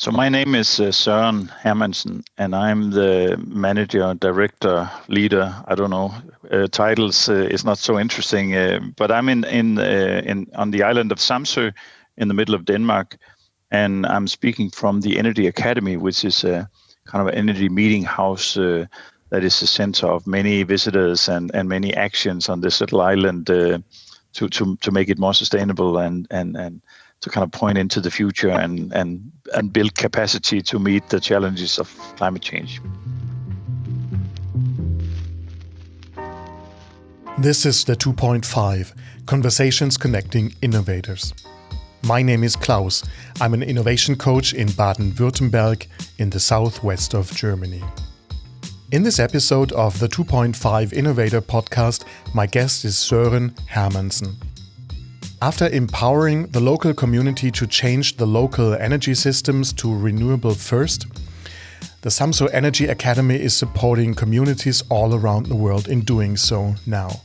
So my name is Søren Hermansen, and I'm the manager, director, leader. I don't know. Titles is not so interesting, but I'm in on the island of Samsø, in the middle of Denmark, and I'm speaking from the Energy Academy, which is a kind of energy meeting house that is the center of many visitors and many actions on this little island to make it more sustainable and to kind of point into the future and build capacity to meet the challenges of climate change. This is the 2.5, Conversations Connecting Innovators. My name is Klaus. I'm an innovation coach in Baden-Württemberg in the southwest of Germany. In this episode of the 2.5 Innovator podcast, my guest is Soren Hermansen. After empowering the local community to change the local energy systems to renewable first, the Samso Energy Academy is supporting communities all around the world in doing so now.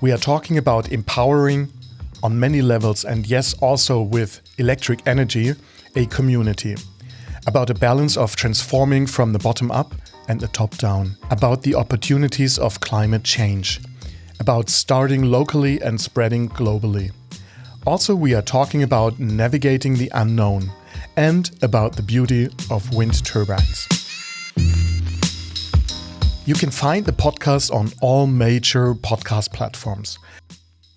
We are talking about empowering on many levels and yes, also with electric energy, a community. About a balance of transforming from the bottom up and the top down. About the opportunities of climate change. About starting locally and spreading globally. Also, we are talking about navigating the unknown and about the beauty of wind turbines. You can find the podcast on all major podcast platforms.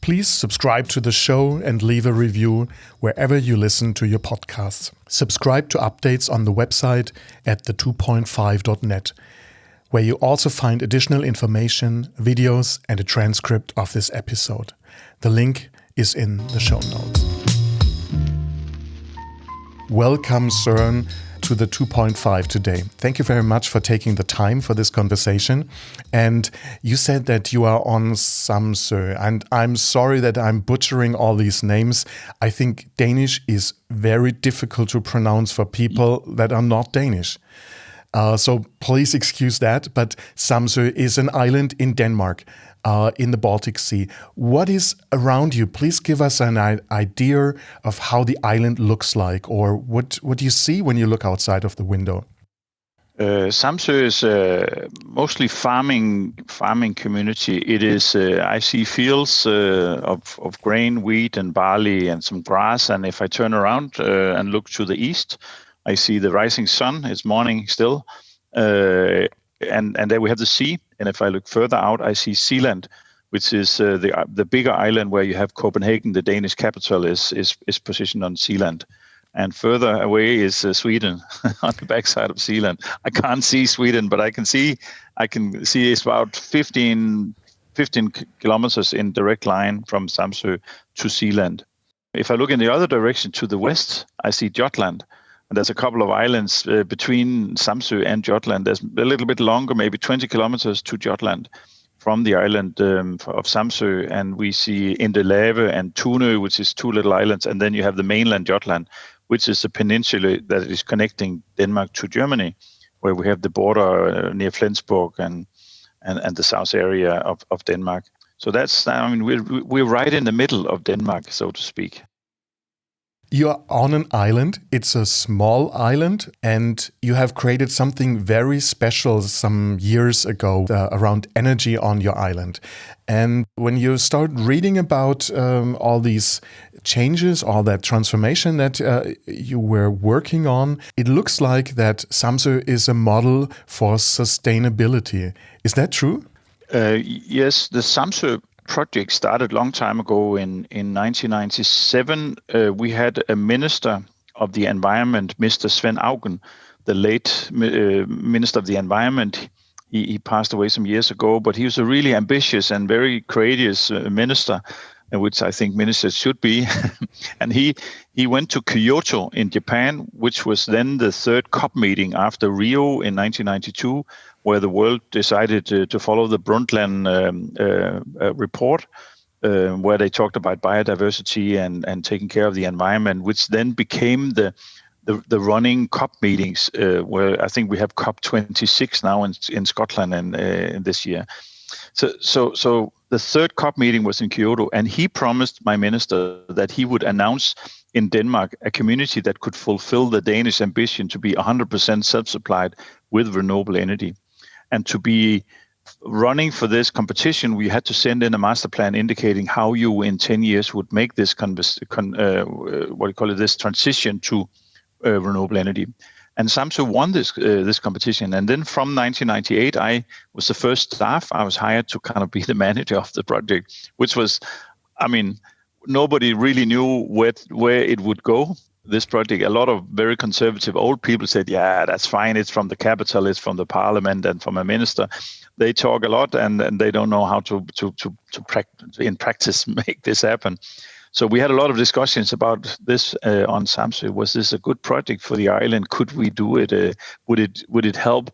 Please subscribe to the show and leave a review wherever you listen to your podcasts. Subscribe to updates on the website at the2.5.net, where you also find additional information, videos, and a transcript of this episode. The link is in the show notes. Welcome, Søren, to the 2.5 today. Thank you very much for taking the time for this conversation. And you said that you are on Samsø, and I'm sorry that I'm butchering all these names. I think Danish is very difficult to pronounce for people that are not Danish. So please excuse that, but Samsø is an island in Denmark, in the Baltic Sea. What is around you? Please give us an idea of how the island looks like, or what do you see when you look outside of the window? Samsø is mostly farming community. It is I see fields of grain, wheat, and barley, and some grass. And if I turn around and look to the east, I see the rising sun. It's morning still, and there we have the sea. And if I look further out, I see Zealand, which is the bigger island where you have Copenhagen, the Danish capital, is positioned on Zealand. And further away is Sweden on the backside of Zealand. I can't see Sweden, but I can see it's about 15 kilometers in direct line from Samsø to Zealand. If I look in the other direction to the west, I see Jutland. And there's a couple of islands between Samsø and Jutland. There's a little bit longer, maybe 20 kilometers to Jutland from the island of Samsø. And we see Indelave and Tunø, which is two little islands. And then you have the mainland Jutland, which is a peninsula that is connecting Denmark to Germany, where we have the border near Flensborg and the south area of Denmark. So that's, we're right in the middle of Denmark, so to speak. You're on an island. It's a small island, and you have created something very special some years ago around energy on your island. And when you start reading about all these changes, all that transformation that you were working on, it looks like that Samsø is a model for sustainability. Is that true? Yes, the Samsø project started a long time ago in 1997. We had a minister of the environment, Mr. Svend Auken, the late minister of the environment. He passed away some years ago, but he was a really ambitious and very courageous minister, which I think ministers should be. And he went to Kyoto in Japan, which was then the third COP meeting after Rio in 1992, where the world decided to follow the Brundtland report, where they talked about biodiversity and taking care of the environment, which then became the running COP meetings, where I think we have COP 26 now in Scotland and this year. So the third COP meeting was in Kyoto, and he promised my minister that he would announce in Denmark a community that could fulfill the Danish ambition to be 100% self-supplied with renewable energy. And to be running for this competition, we had to send in a master plan indicating how you in 10 years would make this this transition to renewable energy. And Samsø won this competition. And then from 1998, I was the first staff. I was hired to kind of be the manager of the project, which was, nobody really knew where it would go, this project. A lot of very conservative old people said, yeah, that's fine. It's from the capital, it's from the parliament and from a minister. They talk a lot and they don't know how to in practice make this happen. So we had a lot of discussions about this on Samsø. Was this a good project for the island? Could we do it? Would it help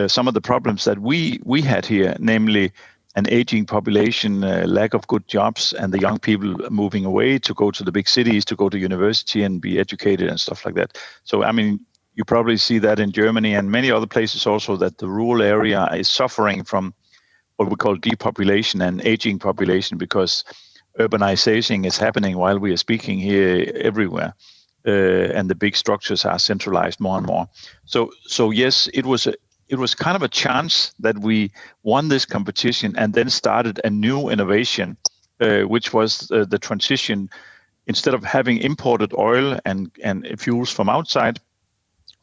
some of the problems that we had here, namely an aging population, lack of good jobs, and the young people moving away to go to the big cities, to go to university and be educated and stuff like that. So, you probably see that in Germany and many other places also, that the rural area is suffering from what we call depopulation and aging population, because urbanization is happening while we are speaking here everywhere. And the big structures are centralized more and more. So yes, it was kind of a chance that we won this competition and then started a new innovation, which was the transition. Instead of having imported oil and fuels from outside,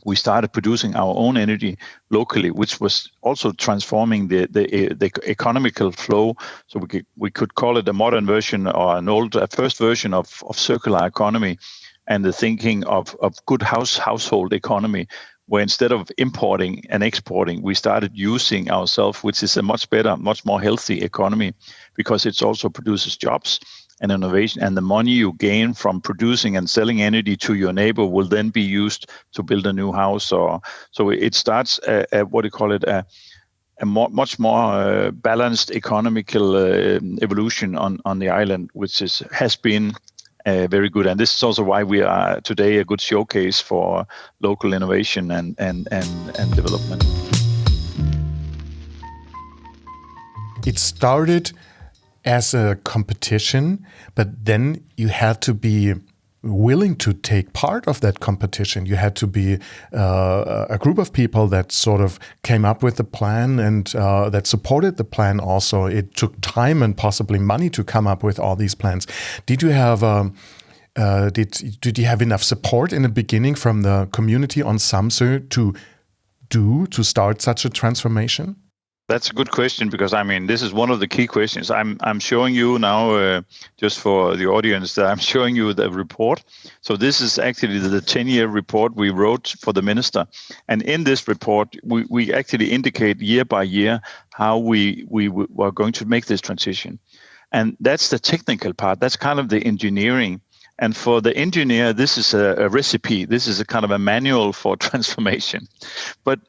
we started producing our own energy locally, which was also transforming the economical flow. So we could call it a modern version or a first version of circular economy, and the thinking of good household economy, where instead of importing and exporting, we started using ourselves, which is a much better, much more healthy economy, because it also produces jobs and innovation, and the money you gain from producing and selling energy to your neighbor will then be used to build a new house. So it starts a much more balanced economical evolution on the island, which has been very good. And this is also why we are today a good showcase for local innovation and development. It started as a competition, but then you had to be willing to take part of that competition. You had to be a group of people that sort of came up with the plan and that supported the plan also. It took time and possibly money to come up with all these plans. Did you have did you have enough support in the beginning from the community on Samsø to start such a transformation? That's a good question, because this is one of the key questions. I'm showing you now, just for the audience, that I'm showing you the report. So this is actually the 10-year report we wrote for the minister, and in this report we actually indicate year by year how we were going to make this transition, and that's the technical part. That's kind of the engineering. And for the engineer, this is a recipe. This is a kind of a manual for transformation, but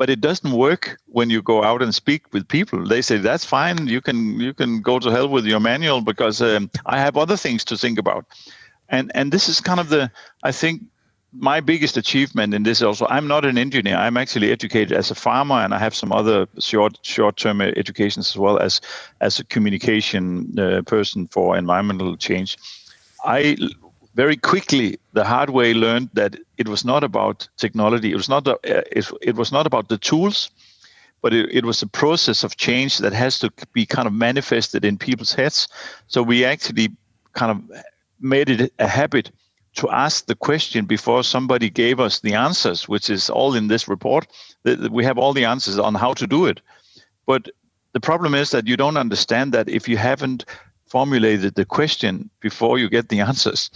it doesn't work when you go out and speak with people. They say, that's fine, you can go to hell with your manual, because I have other things to think about. And this is kind of I think, my biggest achievement in this also. I'm not an engineer. I'm actually educated as a farmer, and I have some other short-term educations as well as a communication person for environmental change. I very quickly, the hard way, learned that it was not about technology. It was not about the tools, but it was a process of change that has to be kind of manifested in people's heads. So we actually kind of made it a habit to ask the question before somebody gave us the answers, which is all in this report. We have all the answers on how to do it. But the problem is that you don't understand that if you haven't formulated the question before you get the answers.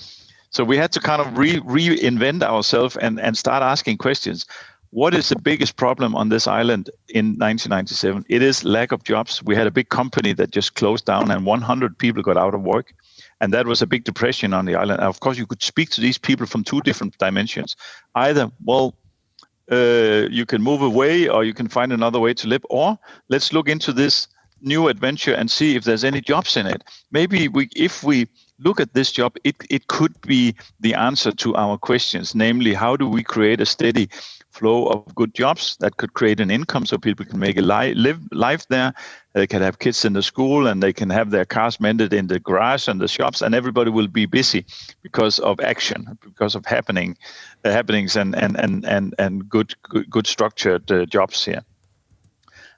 So we had to kind of reinvent ourselves and start asking questions. What is the biggest problem on this island in 1997? It is lack of jobs. We had a big company that just closed down and 100 people got out of work. And that was a big depression on the island. And of course, you could speak to these people from two different dimensions. Either, you can move away, or you can find another way to live, or let's look into this new adventure and see if there's any jobs in it. Maybe if we look at this job, it could be the answer to our questions, namely, how do we create a steady flow of good jobs that could create an income so people can make a live life there. They can have kids in the school, and they can have their cars mended in the garage and the shops, and everybody will be busy because of action, because of happenings and good structured jobs here.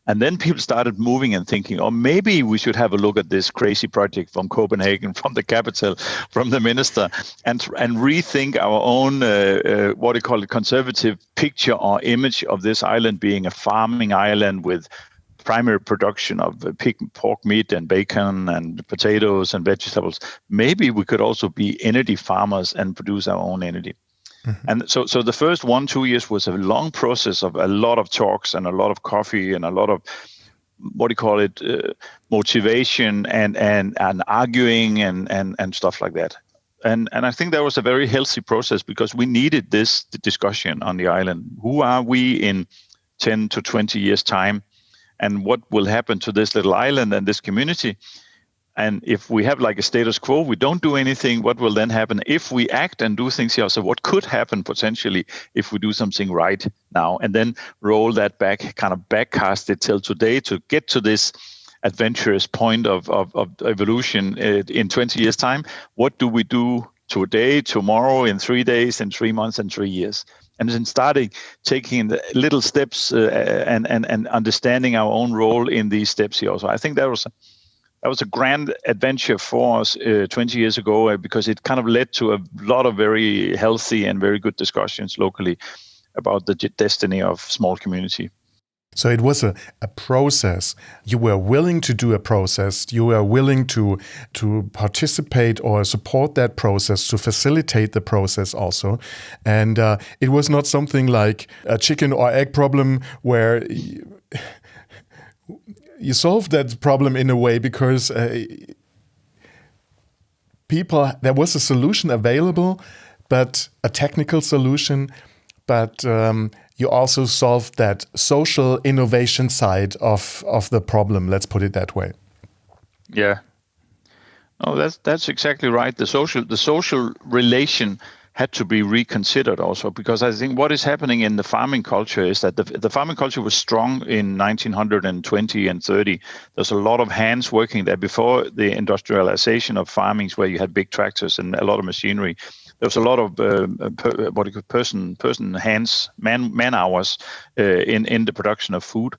And then people started moving and thinking, oh, maybe we should have a look at this crazy project from Copenhagen, from the capital, from the minister, and rethink our own, what do you call it, conservative picture or image of this island being a farming island with primary production of pig, pork meat and bacon and potatoes and vegetables. Maybe we could also be energy farmers and produce our own energy. Mm-hmm. And so the first 1-2 years was a long process of a lot of talks and a lot of coffee and a lot of, what do you call it, motivation and arguing and stuff like that. And I think that was a very healthy process, because we needed this discussion on the island. Who are we in 10 to 20 years' time? And what will happen to this little island and this community? And if we have like a status quo, we don't do anything, what will then happen if we act and do things here? So what could happen potentially if we do something right now? And then roll that back, kind of backcast it till today to get to this adventurous point of evolution in 20 years' time. What do we do today, tomorrow, in 3 days, in 3 months, and 3 years? And then starting taking the little steps and understanding our own role in these steps here. So I think that was a grand adventure for us 20 years ago, because it kind of led to a lot of very healthy and very good discussions locally about the destiny of small community. So it was a process. You were willing to do a process. You were willing to participate or support that process, to facilitate the process also. And it was not something like a chicken or egg problem where you solved that problem in a way because there was a solution available, but a technical solution, but you also solved that social innovation side of the problem. Let's put it that way. Yeah. No, that's exactly right. The social relation had to be reconsidered also, because I think what is happening in the farming culture is that the farming culture was strong in 1920 and 30. There's a lot of hands working there before the industrialization of farming, where you had big tractors and a lot of machinery. There was a lot of man hours in the production of food.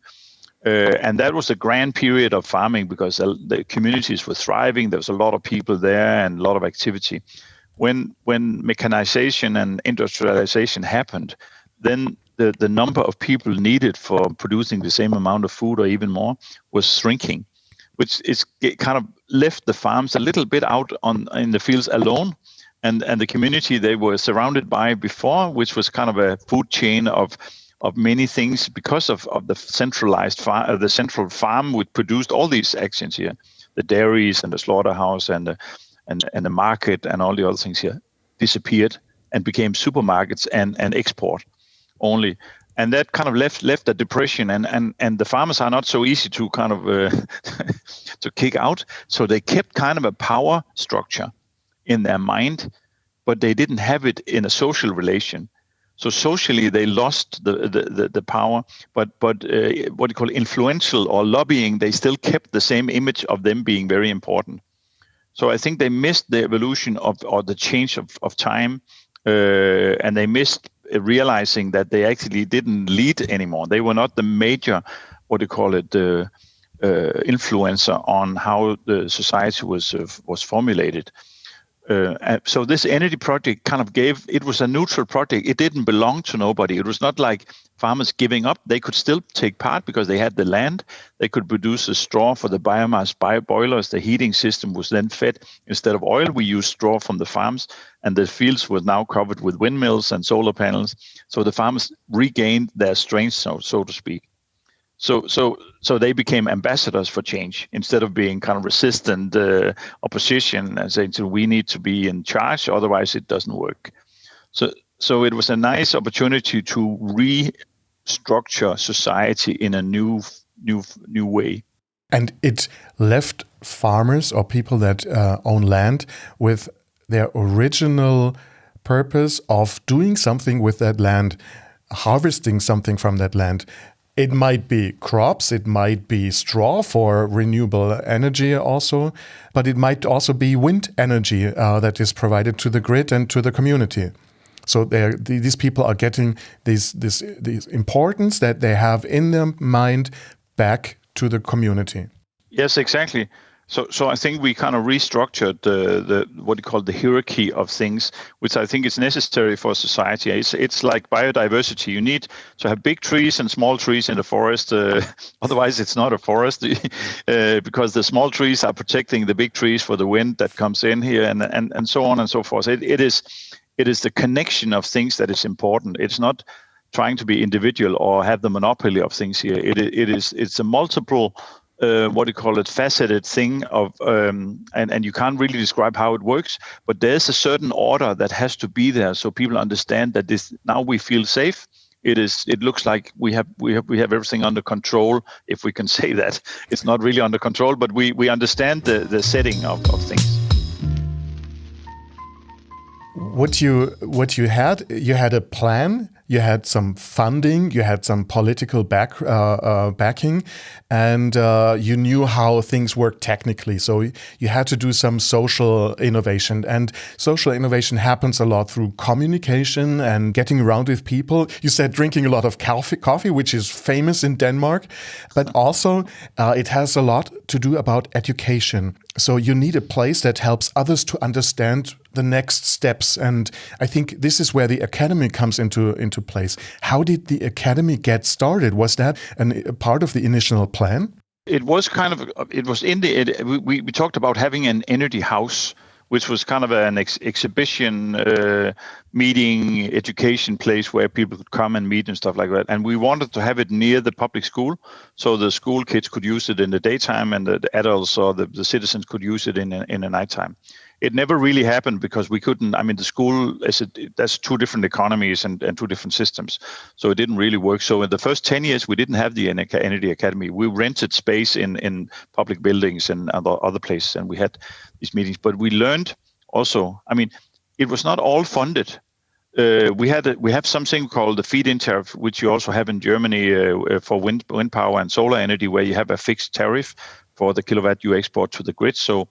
And that was a grand period of farming, because the communities were thriving. There was a lot of people there and a lot of activity. When mechanization and industrialization happened, then the number of people needed for producing the same amount of food or even more was shrinking, which kind of left the farms a little bit out in the fields alone, and the community they were surrounded by before, which was kind of a food chain of many things, because of the centralized the central farm which produced all these actions here, the dairies and the slaughterhouse and the market and all the other things here disappeared and became supermarkets and export only. And that kind of left a depression, and the farmers are not so easy to kind of to kick out. So they kept kind of a power structure in their mind, but they didn't have it in a social relation. So socially they lost the power, but what you call influential or lobbying, they still kept the same image of them being very important. So I think they missed the evolution or the change of time, and they missed realizing that they actually didn't lead anymore. They were not the major, what do you call it, influencer on how the society was formulated. So this energy project kind of it was a neutral project. It didn't belong to nobody. It was not like farmers giving up. They could still take part because they had the land. They could produce the straw for the biomass boilers. The heating system was then fed. Instead of oil, we used straw from the farms, and the fields were now covered with windmills and solar panels. So the farmers regained their strength, so to speak. So they became ambassadors for change instead of being kind of resistant opposition and saying, so we need to be in charge, otherwise it doesn't work. So it was a nice opportunity to restructure society in a new way. And it left farmers or people that own land with their original purpose of doing something with that land, harvesting something from that land. It might be crops, it might be straw for renewable energy also, but it might also be wind energy that is provided to the grid and to the community. So these people are getting this importance that they have in their mind back to the community. Yes, exactly. So I think we kind of restructured the what you call the hierarchy of things, which I think is necessary for society. It's like biodiversity. You need to have big trees and small trees in the forest. Otherwise, it's not a forest because the small trees are protecting the big trees for the wind that comes in here, and so on and so forth. It is the connection of things that is important. It's not trying to be individual or have the monopoly of things here. It's a multiple. What do you call it, faceted thing of, and you can't really describe how it works, but there's a certain order that has to be there so people understand that this, now we feel safe. It looks like we have everything under control, if we can say that. It's not really under control, but we understand the setting of things. What you had a plan, you had some funding, you had some political backing, and you knew how things work technically. So you had to do some social innovation, and social innovation happens a lot through communication and getting around with people. You said drinking a lot of coffee, which is famous in Denmark, but also it has a lot to do about education. So you need a place that helps others to understand the next steps. And I think this is where the academy comes into place. How did the academy get started? Was that a part of the initial plan? It was we talked about having an energy house, which was kind of an exhibition, meeting, education place where people could come and meet and stuff like that. And we wanted to have it near the public school, so the school kids could use it in the daytime and the adults or the citizens could use it in the nighttime. It never really happened because we couldn't. I mean, the school that's two different economies and two different systems, so it didn't really work. So in the first 10 years, we didn't have the Energy Academy. We rented space in public buildings and other places, and we had these meetings. But we learned also. I mean, it was not all funded. We have something called the feed-in tariff, which you also have in Germany for wind power and solar energy, where you have a fixed tariff for the kilowatt you export to the grid. So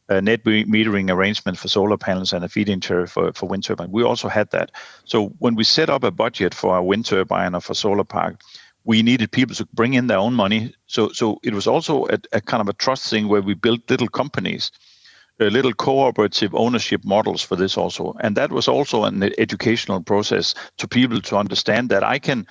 a net metering arrangement for solar panels and a feed-in tariff for wind turbine. We also had that. So when we set up a budget for a wind turbine or for solar park, we needed people to bring in their own money. So it was also a kind of a trust thing where we built little companies, little cooperative ownership models for this also. And that was also an educational process to people to understand that I can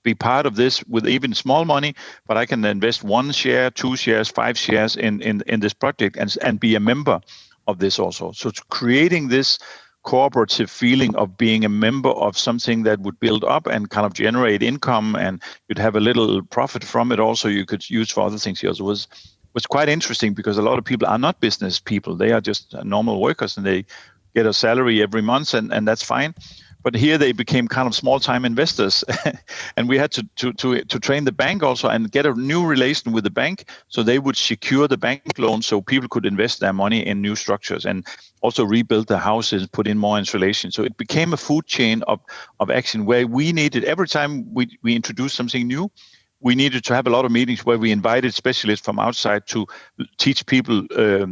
be part of this with even small money, but I can invest 1 share, 2 shares, 5 shares in this project and be a member of this also. So it's creating this cooperative feeling of being a member of something that would build up and kind of generate income, and you'd have a little profit from it also you could use for other things here. So it was quite interesting because a lot of people are not business people. They are just normal workers and they get a salary every month and that's fine. But here they became kind of small-time investors, and we had to train the bank also and get a new relation with the bank, so they would secure the bank loan, so people could invest their money in new structures and also rebuild the houses, put in more insulation. So it became a food chain of action where we needed every time we introduced something new. We needed to have a lot of meetings where we invited specialists from outside to teach people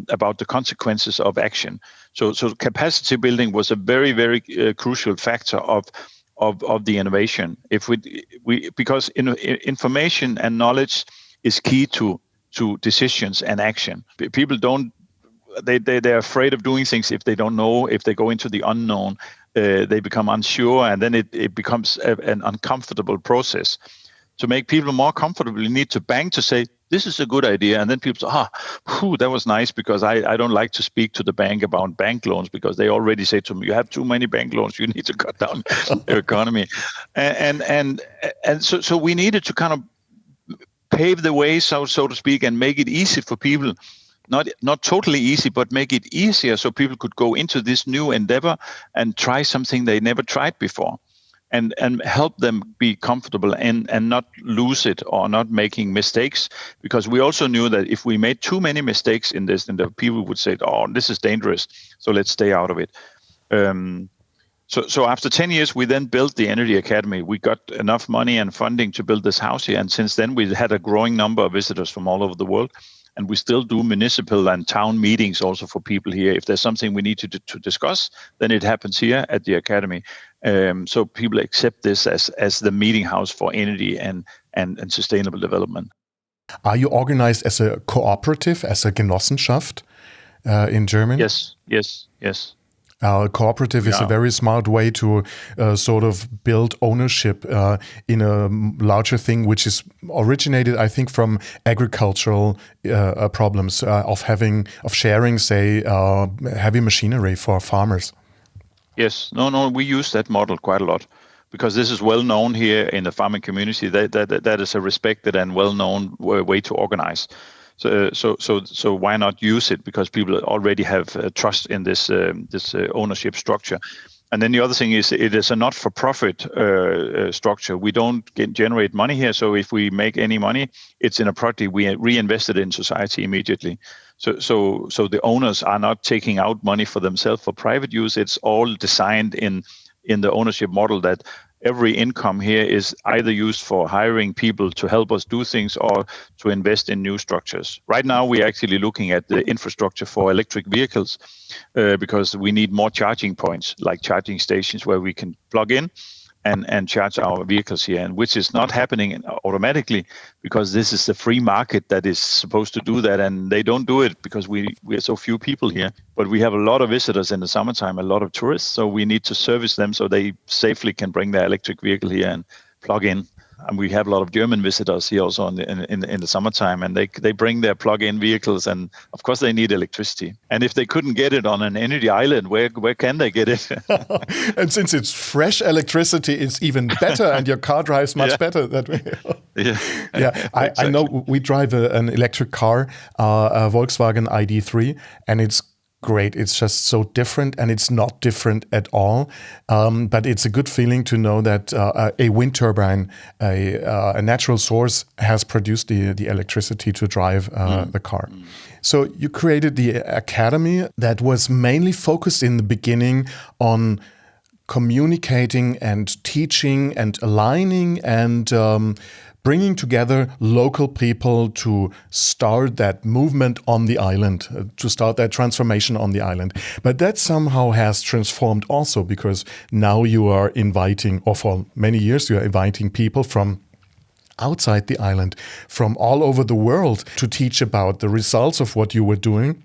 about the consequences of action. So capacity building was a very, very crucial factor of the innovation. Because information and knowledge is key to decisions and action. People they're afraid of doing things if they don't know. If they go into the unknown, they become unsure, and then it becomes an uncomfortable process. To make people more comfortable, you need to bang to say, this is a good idea. And then people say, that was nice, because I don't like to speak to the bank about bank loans, because they already say to me, you have too many bank loans, you need to cut down your economy. And so we needed to kind of pave the way, so to speak, and make it easy for people. Not totally easy, but make it easier so people could go into this new endeavor and try something they never tried before. and help them be comfortable and not lose it or not making mistakes. Because we also knew that if we made too many mistakes in this, then the people would say, oh, this is dangerous, so let's stay out of it. So after 10 years, we then built the Energy Academy. We got enough money and funding to build this house here. And since then, we had a growing number of visitors from all over the world. And we still do municipal and town meetings also for people here. If there's something we need to discuss, then it happens here at the Academy. So people accept this as the meeting house for energy and sustainable development. Are you organized as a cooperative, as a Genossenschaft in German? Yes. Cooperative is a very smart way to sort of build ownership in a larger thing, which is originated, I think, from agricultural problems of sharing, say, heavy machinery for farmers. Yes, no, we use that model quite a lot because this is well known here in the farming community. That is a respected and well known way to organize. So why not use it? Because people already have trust in this ownership structure. And then the other thing is it is a not-for-profit structure. We don't generate money here. So if we make any money, it's in a project we reinvest it in society immediately. So the owners are not taking out money for themselves for private use. It's all designed in the ownership model that every income here is either used for hiring people to help us do things or to invest in new structures. Right now, we're actually looking at the infrastructure for electric vehicles because we need more charging points, like charging stations where we can plug in and charge our vehicles here, and which is not happening automatically because this is the free market that is supposed to do that, and they don't do it because we are so few people here. But we have a lot of visitors in the summertime, a lot of tourists, so we need to service them so they safely can bring their electric vehicle here and plug in. And we have a lot of German visitors here also in the summertime, and they bring their plug-in vehicles, and of course they need electricity. And if they couldn't get it on an energy island, where can they get it? And since it's fresh electricity, it's even better, and your car drives much better that way. Exactly. I know we drive an electric car, a Volkswagen ID.3, and it's great. It's just so different, and it's not different at all. But it's a good feeling to know that a wind turbine, a natural source, has produced the electricity to drive the car. So you created the academy that was mainly focused in the beginning on communicating and teaching and aligning and bringing together local people to start that movement on the island, to start that transformation on the island. But that somehow has transformed also because now you are inviting, or for many years you are inviting people from outside the island, from all over the world to teach about the results of what you were doing.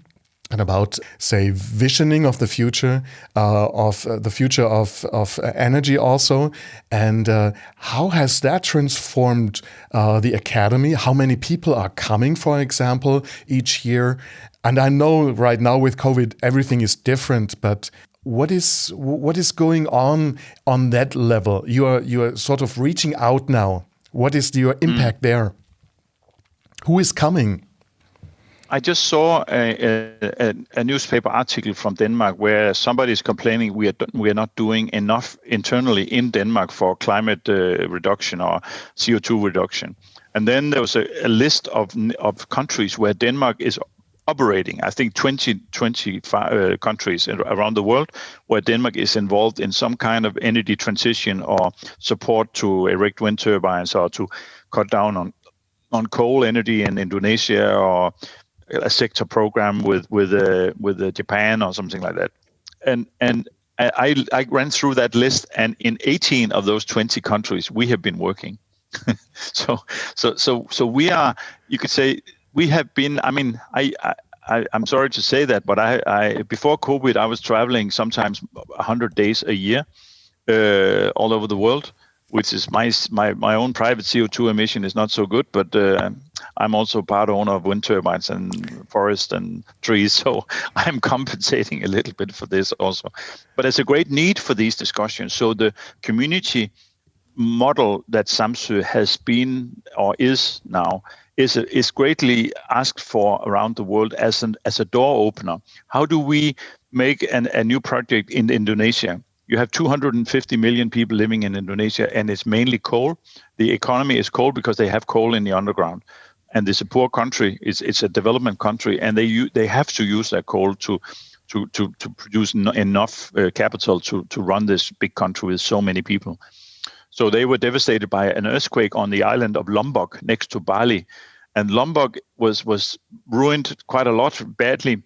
And about, say, visioning of the future of energy also. And how has that transformed the academy? How many people are coming, for example, each year? And I know right now with COVID, everything is different, but what is going on that level? You are sort of reaching out now. What is your impact there? Who is coming? I just saw a newspaper article from Denmark where somebody is complaining we are not doing enough internally in Denmark for climate reduction or CO2 reduction. And then there was a list of countries where Denmark is operating. I think 25 countries around the world where Denmark is involved in some kind of energy transition or support to erect wind turbines or to cut down on coal energy in Indonesia or a sector program with Japan or something like that, and I ran through that list, and in 18 of those 20 countries we have been working. so we are. You could say we have been. I mean, I'm sorry to say that, but I before COVID I was traveling sometimes 100 days a year all over the world, which is my own private CO2 emission is not so good, but I'm also part owner of wind turbines and forest and trees, so I'm compensating a little bit for this also. But there's a great need for these discussions. So the community model that Samsø has been or is now is greatly asked for around the world as a door opener. How do we make a new project in Indonesia? you have 250 million people living in Indonesia, and it's mainly coal. The economy is coal because they have coal in the underground. And it's a poor country. It's a development country, and they have to use that coal to produce enough capital to run this big country with so many people. So they were devastated by an earthquake on the island of Lombok next to Bali, and Lombok was ruined quite a lot badly.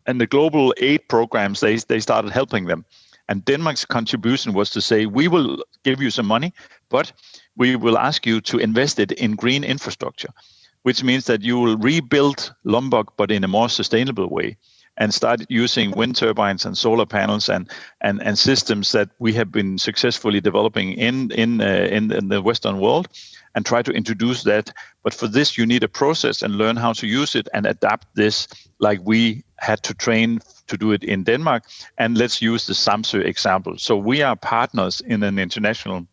And the global aid programs, they started helping them. And Denmark's contribution was to say, we will give you some money, but we will ask you to invest it in green infrastructure, which means that you will rebuild Lombok, but in a more sustainable way, and start using wind turbines and solar panels and systems that we have been successfully developing in the Western world, and try to introduce that. But for this, you need a process and learn how to use it and adapt this, like we had to train to do it in Denmark. And let's use the Samsø example. So we are partners in an international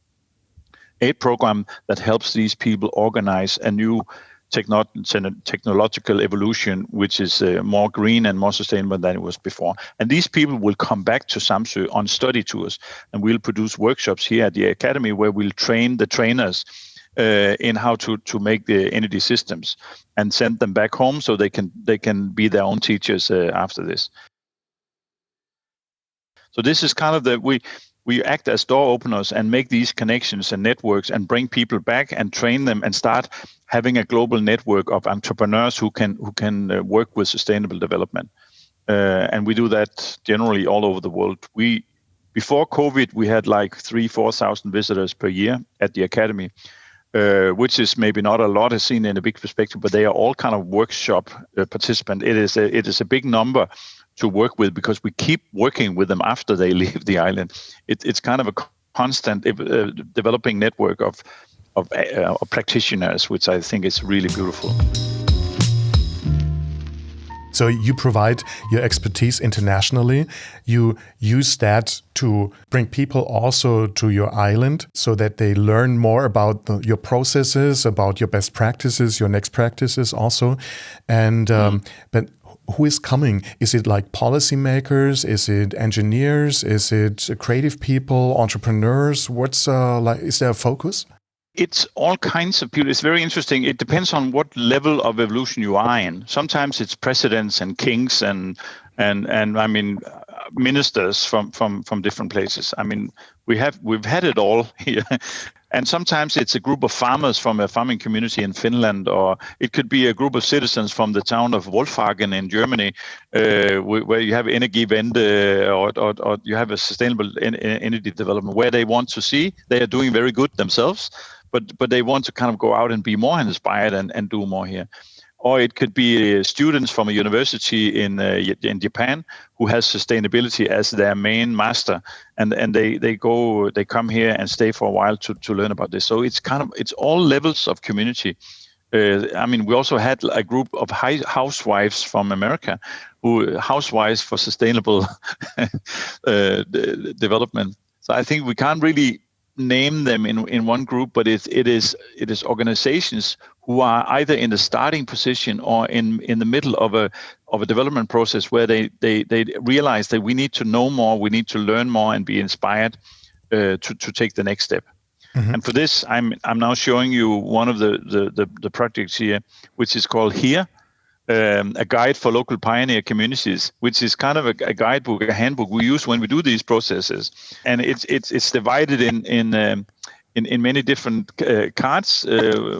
aid program that helps these people organize a new technological evolution, which is more green and more sustainable than it was before. And these people will come back to Samsø on study tours, and we'll produce workshops here at the Academy where we'll train the trainers in how to make the energy systems and send them back home so they can be their own teachers after this. So this is kind of we act as door openers and make these connections and networks and bring people back and train them and start having a global network of entrepreneurs who can work with sustainable development. And we do that generally all over the world. Before COVID, we had like 3,000-4,000 visitors per year at the Academy, which is maybe not a lot as seen in a big perspective, but they are all kind of workshop participants. It is a big number to work with because we keep working with them after they leave the island. It's kind of a constant developing network of practitioners, which I think is really beautiful. So you provide your expertise internationally. You use that to bring people also to your island so that they learn more about your processes, about your best practices, your next practices also. And but who is coming? Is it like policymakers? Is it engineers? Is it creative people, entrepreneurs? What's is there a focus? It's all kinds of people. It's very interesting. It depends on what level of evolution you are in. Sometimes it's presidents and kings and I mean ministers from different places. I mean we've had it all here. And sometimes it's a group of farmers from a farming community in Finland, or it could be a group of citizens from the town of Wolfhagen in Germany, where you have Energi or you have a sustainable energy development where they want to see they are doing very good themselves, but they want to kind of go out and be more inspired and do more here. Or it could be students from a university in Japan who has sustainability as their main master, and they come here and stay for a while to learn about this. So it's all levels of community. I mean, we also had a group of housewives from America, housewives for sustainable development. So I think we can't really name them in one group, but it is organizations who are either in the starting position or in the middle of a development process where they realize that we need to know more, we need to learn more and be inspired to take the next step. Mm-hmm. And for this, I'm now showing you one of the projects here, which is called Here, a guide for local pioneer communities, which is kind of a guidebook, a handbook we use when we do these processes, and it's divided in many different cards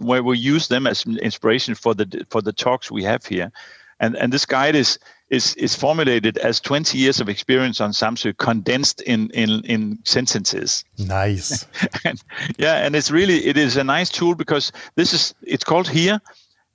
where we use them as inspiration for the talks we have here, and this guide is formulated as 20 years of experience on Samsø condensed in sentences. Nice. and it is a nice tool because it's called Here.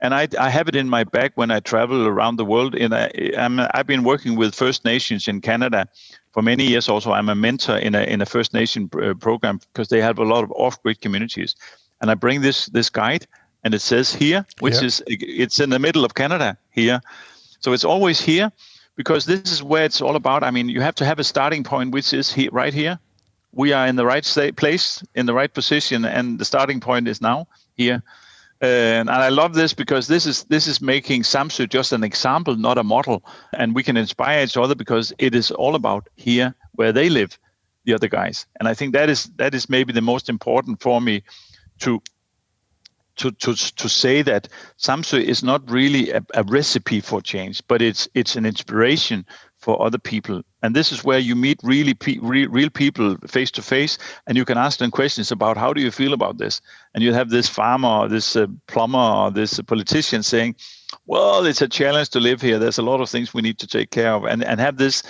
And I have it in my bag when I travel around the world. I've been working with First Nations in Canada for many years. Also, I'm a mentor in a First Nation program because they have a lot of off-grid communities. And I bring this guide, and it says Here, which it's in the middle of Canada here. So it's always here because this is where it's all about. I mean, you have to have a starting point, which is right here. We are in the right place, in the right position, and the starting point is now here. And I love this because this is making Samsø just an example, not a model. And we can inspire each other because it is all about here where they live. the other guys. And I think that is maybe the most important for me to say that Samsø is not really a recipe for change, but it's an inspiration for other people. And this is where you meet real people face to face, and you can ask them questions about how do you feel about this. And you have this farmer, or this plumber, or this politician saying, well, it's a challenge to live here. There's a lot of things we need to take care of, and have this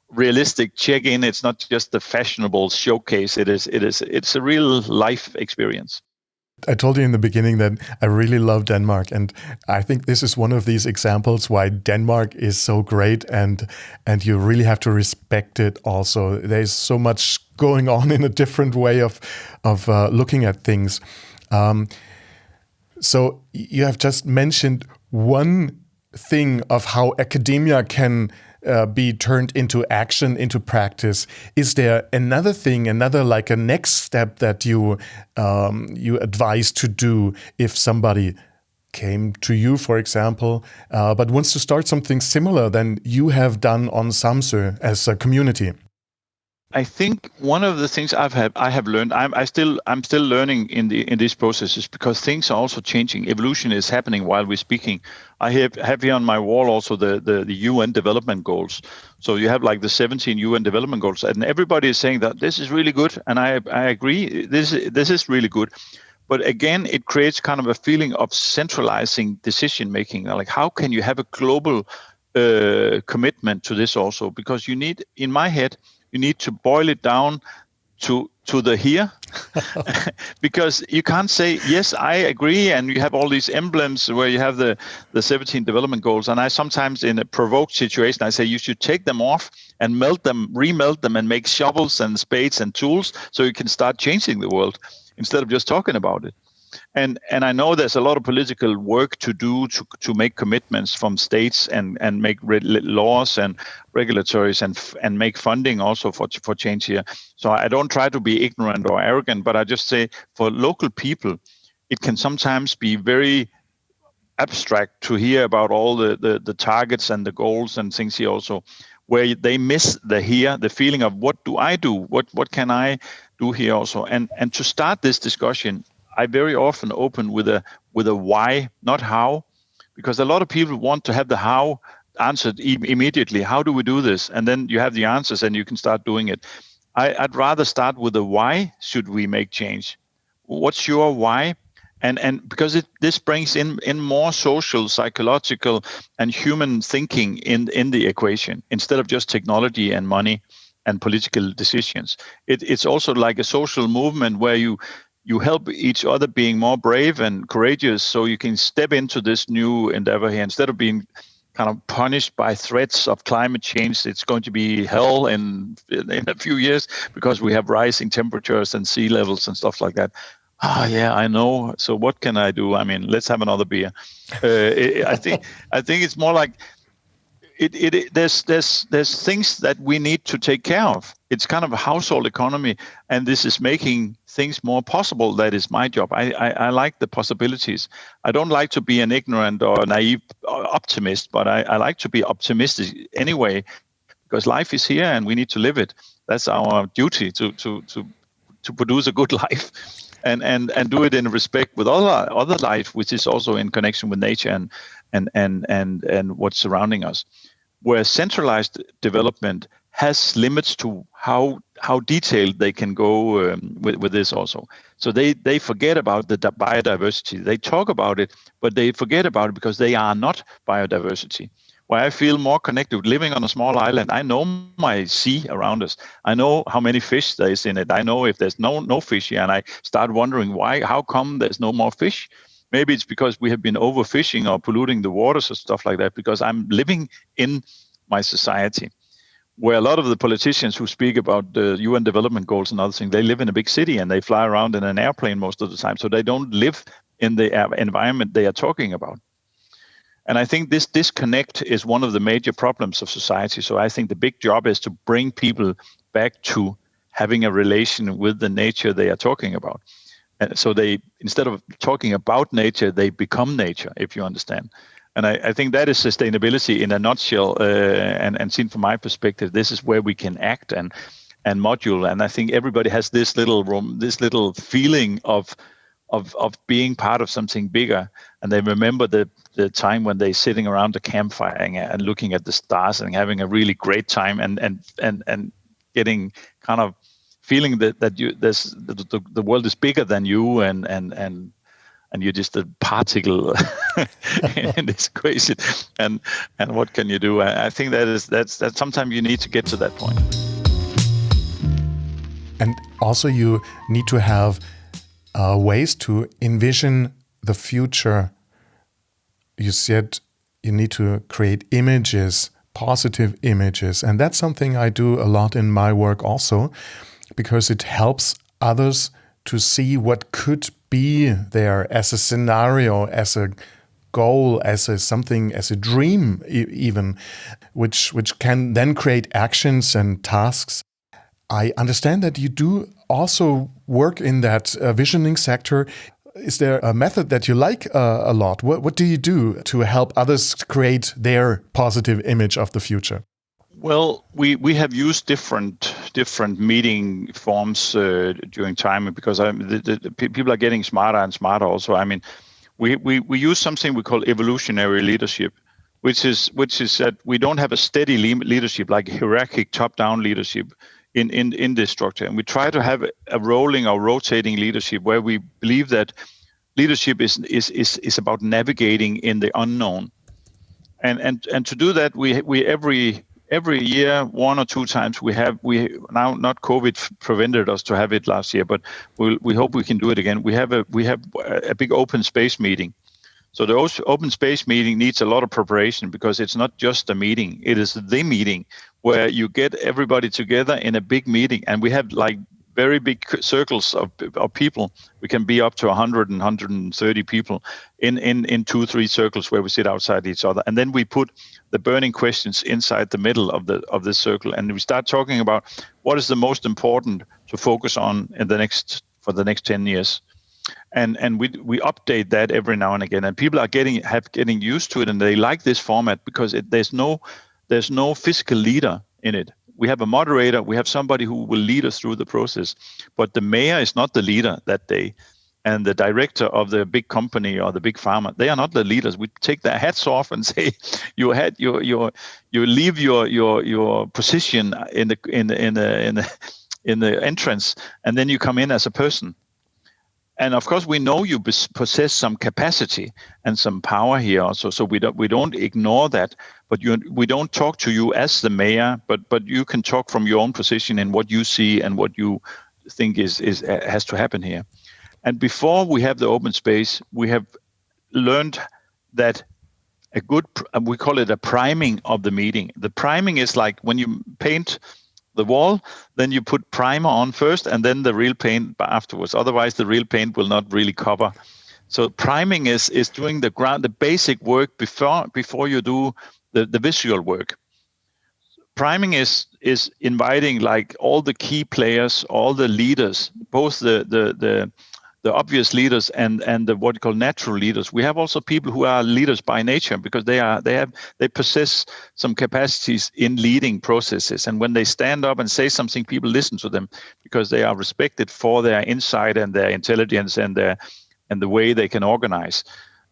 realistic check-in. It's not just the fashionable showcase. It's a real life experience. I told you in the beginning that I really love Denmark, and I think this is one of these examples why Denmark is so great, and you really have to respect it also. There's so much going on in a different way of looking at things. So you have just mentioned one thing of how academia can be turned into action, into practice. Is there another thing, like a next step that you advise to do if somebody came to you, for example, but wants to start something similar than you have done on Samsø as a community? I think one of the things I have learned, I'm still learning in these processes, because things are also changing. Evolution is happening while we're speaking. I have here on my wall also the UN development goals. So you have like the 17 UN development goals, and everybody is saying that this is really good, and I agree. This is really good. But again, it creates kind of a feeling of centralizing decision making. Like, how can you have a global commitment to this also? Because you need, in my head, you need to boil it down to the here, because you can't say, yes, I agree, and you have all these emblems where you have the 17 development goals. And I sometimes, in a provoked situation, I say you should take them off and remelt them and make shovels and spades and tools, so you can start changing the world instead of just talking about it. And I know there's a lot of political work to do to make commitments from states and make laws and regulatories and make funding also for change here. So I don't try to be ignorant or arrogant, but I just say for local people, it can sometimes be very abstract to hear about all the targets and the goals and things here also, where they miss the feeling of what do I do? What can I do here also? And to start this discussion, I very often open with a why, not how, because a lot of people want to have the how answered immediately. How do we do this? And then you have the answers and you can start doing it. I'd rather start with the why should we make change? What's your why? And because this brings in more social, psychological, and human thinking in the equation, instead of just technology and money and political decisions. It's also like a social movement where you help each other being more brave and courageous, so you can step into this new endeavor here instead of being kind of punished by threats of climate change. It's going to be hell in a few years because we have rising temperatures and sea levels and stuff like that. Yeah, I know. So what can I do? I mean, let's have another beer. I think it's more like there's things that we need to take care of. It's kind of a household economy, and this is making things more possible. That is my job. I like the possibilities. I don't like to be an ignorant or naive optimist, but I like to be optimistic anyway, because life is here and we need to live it. That's our duty to produce a good life, and do it in respect with other life, which is also in connection with nature and what's surrounding us. Where centralized development has limits to how detailed they can go with this also. So they forget about the biodiversity. They talk about it, but they forget about it because they are not biodiversity. Where I feel more connected living on a small island, I know my sea around us. I know how many fish there is in it. I know if there's no fish here, and I start wondering how come there's no more fish? Maybe it's because we have been overfishing or polluting the waters or stuff like that, because I'm living in my society. Where a lot of the politicians who speak about the UN development goals and other things, they live in a big city and they fly around in an airplane most of the time. So they don't live in the environment they are talking about. And I think this disconnect is one of the major problems of society. So I think the big job is to bring people back to having a relation with the nature they are talking about. And so they, instead of talking about nature, they become nature, if you understand. And I think that is sustainability in a nutshell. And seen from my perspective, this is where we can act and and module. And I think everybody has this little room, this little feeling of being part of something bigger. And they remember the time when they're sitting around the campfire and looking at the stars and having a really great time and getting kind of feeling that the world is bigger than you and you're just a particle in this equation. And what can you do? I think that's sometimes you need to get to that point. And also you need to have ways to envision the future. You said you need to create images, positive images. And that's something I do a lot in my work also, because it helps others to see what could be there as a scenario, as a goal, as a dream even, which can then create actions and tasks. I understand that you do also work in that visioning sector. Is there a method that you like a lot? What do you do to help others create their positive image of the future? Well, we have used different meeting forms during time, because the people are getting smarter and smarter also. I mean, we use something we call evolutionary leadership, which is that we don't have a steady leadership like hierarchic top-down leadership in this structure, and we try to have a rolling or rotating leadership where we believe that leadership is about navigating in the unknown, and to do that we every year, one or two times, we now, not COVID prevented us to have it last year, but we hope we can do it again. We have a big open space meeting. So the open space meeting needs a lot of preparation, because it's not just a meeting, it is the meeting where you get everybody together in a big meeting, and we have like very big circles of people. We can be up to 100 and 130 people in 2-3 circles where we sit outside each other, and then we put the burning questions inside the middle of this circle, and we start talking about what is the most important to focus on for the next 10 years. And we update that every now and again, and people are getting used to it, and they like this format because there's no physical leader in it. We have a moderator, we have somebody who will lead us through the process, but the mayor is not the leader that day, and the director of the big company or the big pharma, they are not the leaders. We take their hats off and say, you leave your position in the entrance, and then you come in as a person. And of course, we know you possess some capacity and some power here also, so we don't ignore that. But we don't talk to you as the mayor, but you can talk from your own position in what you see and what you think has to happen here. And before we have the open space, we have learned that we call it a priming of the meeting. The priming is like when you paint the wall, then you put primer on first and then the real paint afterwards. Otherwise, the real paint will not really cover. So priming is doing the basic work before you do the visual work. Priming is inviting like all the key players, all the leaders, both the obvious leaders and the what you call natural leaders. We have also people who are leaders by nature, because they possess some capacities in leading processes. And when they stand up and say something, people listen to them because they are respected for their insight and their intelligence and the way they can organize.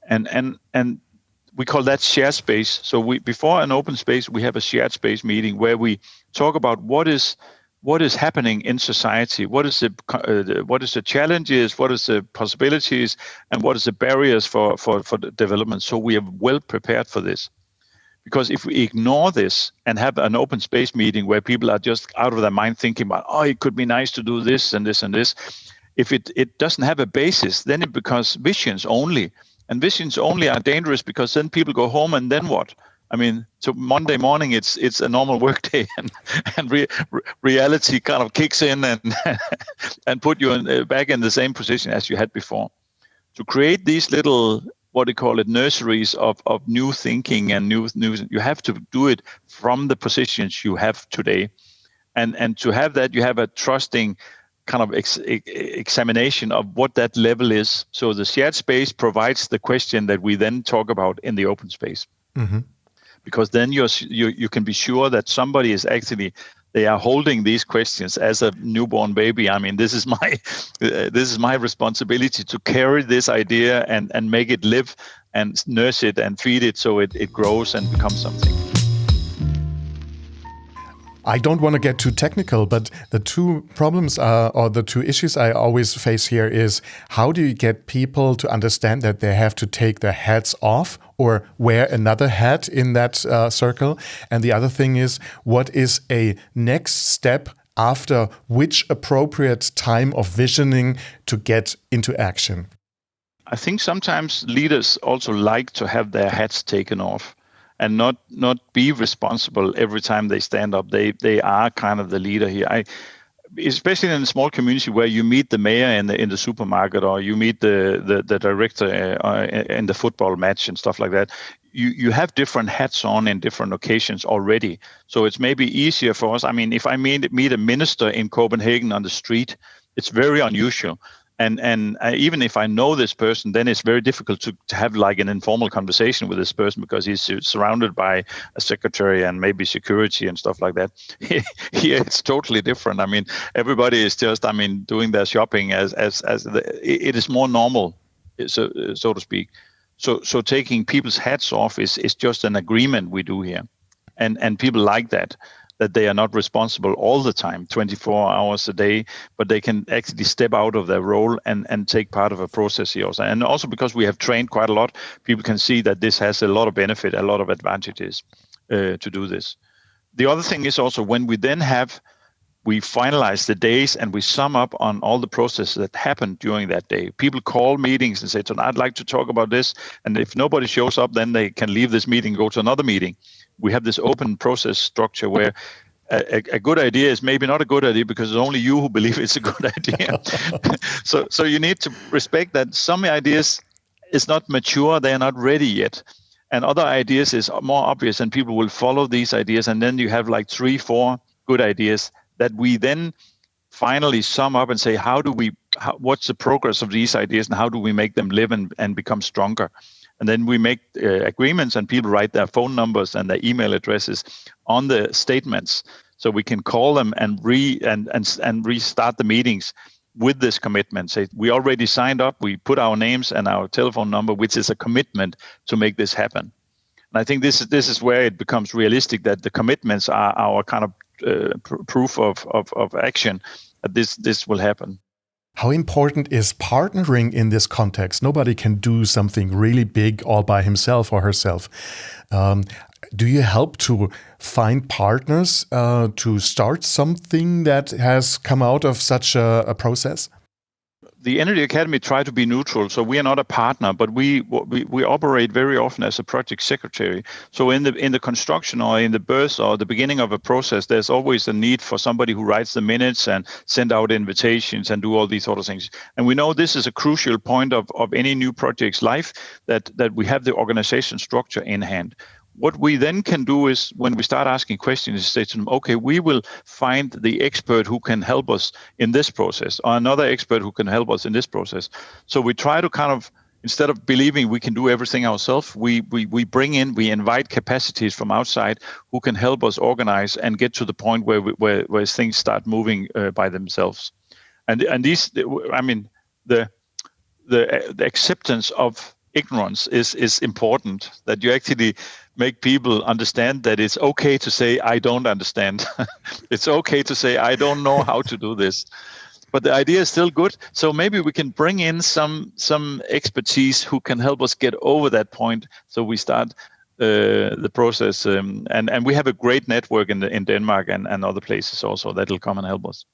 And we call that shared space. So before an open space, we have a shared space meeting where we talk about what is happening in society, what is the challenges, what is the possibilities, and what is the barriers for the development. So we are well prepared for this. Because if we ignore this and have an open space meeting where people are just out of their mind thinking about, it could be nice to do this and this and this, if it doesn't have a basis, then it becomes visions only. And visions only are dangerous, because then people go home and then what? I mean, so Monday morning it's a normal work day, and reality kind of kicks in and put you back in the same position as you had before. To create these little, what do you call it, nurseries of new thinking and new, you have to do it from the positions you have today, and to have that, you have a trusting kind of examination of what that level is. So the shared space provides the question that we then talk about in the open space. Mm-hmm. Because then you can be sure that somebody is actually they are holding these questions as a newborn baby. I mean, this is my responsibility to carry this idea and make it live and nurse it and feed it so it grows and becomes something. I don't want to get too technical, but the two problems or the two issues I always face here is, how do you get people to understand that they have to take their hats off or wear another hat in that circle? And the other thing is, what is a next step after which appropriate time of visioning to get into action? I think sometimes leaders also like to have their hats taken off and not be responsible every time they stand up. They are kind of the leader here. Especially in a small community where you meet the mayor in the supermarket, or you meet the director in the football match and stuff like that. You have different hats on in different occasions already. So it's maybe easier for us. I mean, if I meet a minister in Copenhagen on the street, it's very unusual. And even if I know this person, then it's very difficult to have like an informal conversation with this person, because he's surrounded by a secretary and maybe security and stuff like that. Here it's totally different. I mean, everybody is just, doing their shopping as it is more normal, so to speak. So taking people's hats off is just an agreement we do here, and people like that they are not responsible all the time, 24 hours a day, but they can actually step out of their role and take part of a process here also. And also because we have trained quite a lot, people can see that this has a lot of benefit, a lot of advantages to do this. The other thing is also when we finalize the days and we sum up on all the processes that happened during that day. People call meetings and say, I'd like to talk about this. And if nobody shows up, then they can leave this meeting, go to another meeting. We have this open process structure where a good idea is maybe not a good idea because it's only you who believe it's a good idea. So you need to respect that some ideas is not mature, they are not ready yet. And other ideas is more obvious and people will follow these ideas. And then you have like 3-4 good ideas that we then finally sum up and say, what's the progress of these ideas and how do we make them live and become stronger? And then we make agreements and people write their phone numbers and their email addresses on the statements. So we can call them and restart the meetings with this commitment. Say, we already signed up, we put our names and our telephone number, which is a commitment to make this happen. And I think this is where it becomes realistic that the commitments are our kind of proof of action that this will happen. How important is partnering in this context? Nobody can do something really big all by himself or herself. Do you help to find partners to start something that has come out of such a process? The Energy Academy try to be neutral, so we are not a partner, but we operate very often as a project secretary. So in the construction or in the birth or the beginning of a process, there's always a need for somebody who writes the minutes and send out invitations and do all these sort of things. And we know this is a crucial point of any new project's life, that we have the organization structure in hand. What we then can do is, when we start asking questions, is say to them, okay, we will find the expert who can help us in this process, or another expert who can help us in this process. So we try to kind of, instead of believing we can do everything ourselves, we invite capacities from outside who can help us organize and get to the point where things start moving by themselves. And these, the acceptance of ignorance is important, that you actually make people understand that it's okay to say, I don't understand. It's okay to say, I don't know how to do this. But the idea is still good. So maybe we can bring in some expertise who can help us get over that point. So we start the process. And we have a great network in Denmark and other places also that will come and help us.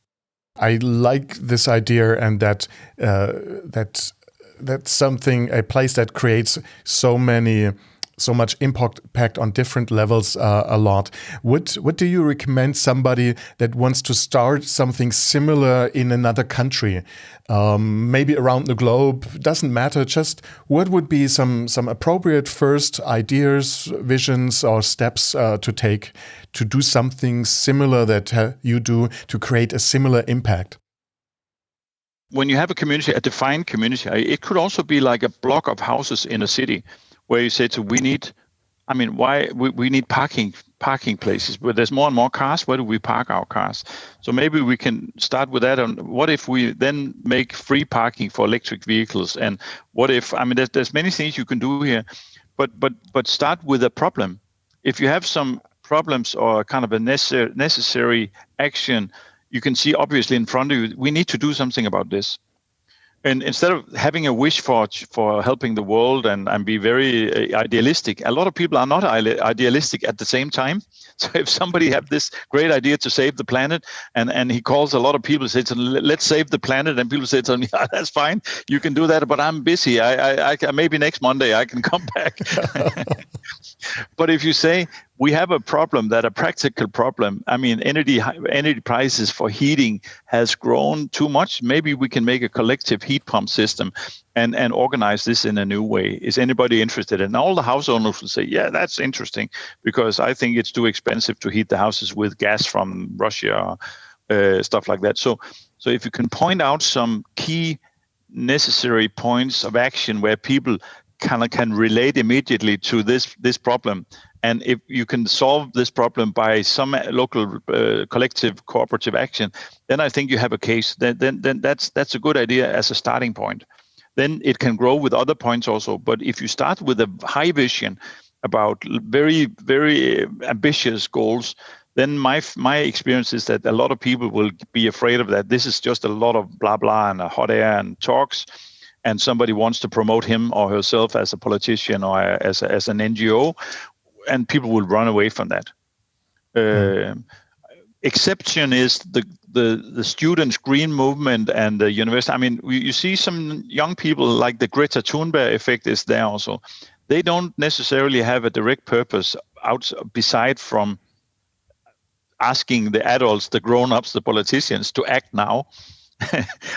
I like this idea, and that's something, a place that creates so much impact on different levels a lot. What do you recommend somebody that wants to start something similar in another country, maybe around the globe? Doesn't matter. Just what would be some appropriate first ideas, visions, or steps to take to do something similar that you do to create a similar impact? When you have a community, a defined community, it could also be like a block of houses in a city, where you say we need parking parking places, but there's more and more cars. Where do we park our cars? So maybe we can start with that. And what if we then make free parking for electric vehicles? And what if, I mean, there's many things you can do here, but start with a problem. If you have some problems or kind of a necessary action, you can see obviously in front of you, we need to do something about this. And instead of having a wish for helping the world and be very idealistic, a lot of people are not idealistic at the same time. So if somebody have this great idea to save the planet, and he calls a lot of people, says, let's save the planet, and people say to him, yeah, that's fine, you can do that, but I'm busy. I maybe next Monday I can come back. But if you say, we have a problem, that a practical problem, I mean, energy prices for heating has grown too much. Maybe we can make a collective heat pump system and organize this in a new way. Is anybody interested? And all the house owners will say, yeah, that's interesting, because I think it's too expensive to heat the houses with gas from Russia, stuff like that. So if you can point out some key necessary points of action where people can relate immediately to this problem, and if you can solve this problem by some local collective cooperative action, then I think you have a case. Then that's a good idea as a starting point. Then it can grow with other points also. But if you start with a high vision about very, very ambitious goals, then my experience is that a lot of people will be afraid of that. This is just a lot of blah blah and hot air and talks, and somebody wants to promote him or herself as a politician or as an NGO, and people will run away from that. Exception is the students' green movement and the university. I mean, you see some young people, like the Greta Thunberg effect is there also. They don't necessarily have a direct purpose beside from asking the adults, the grown-ups, the politicians to act now.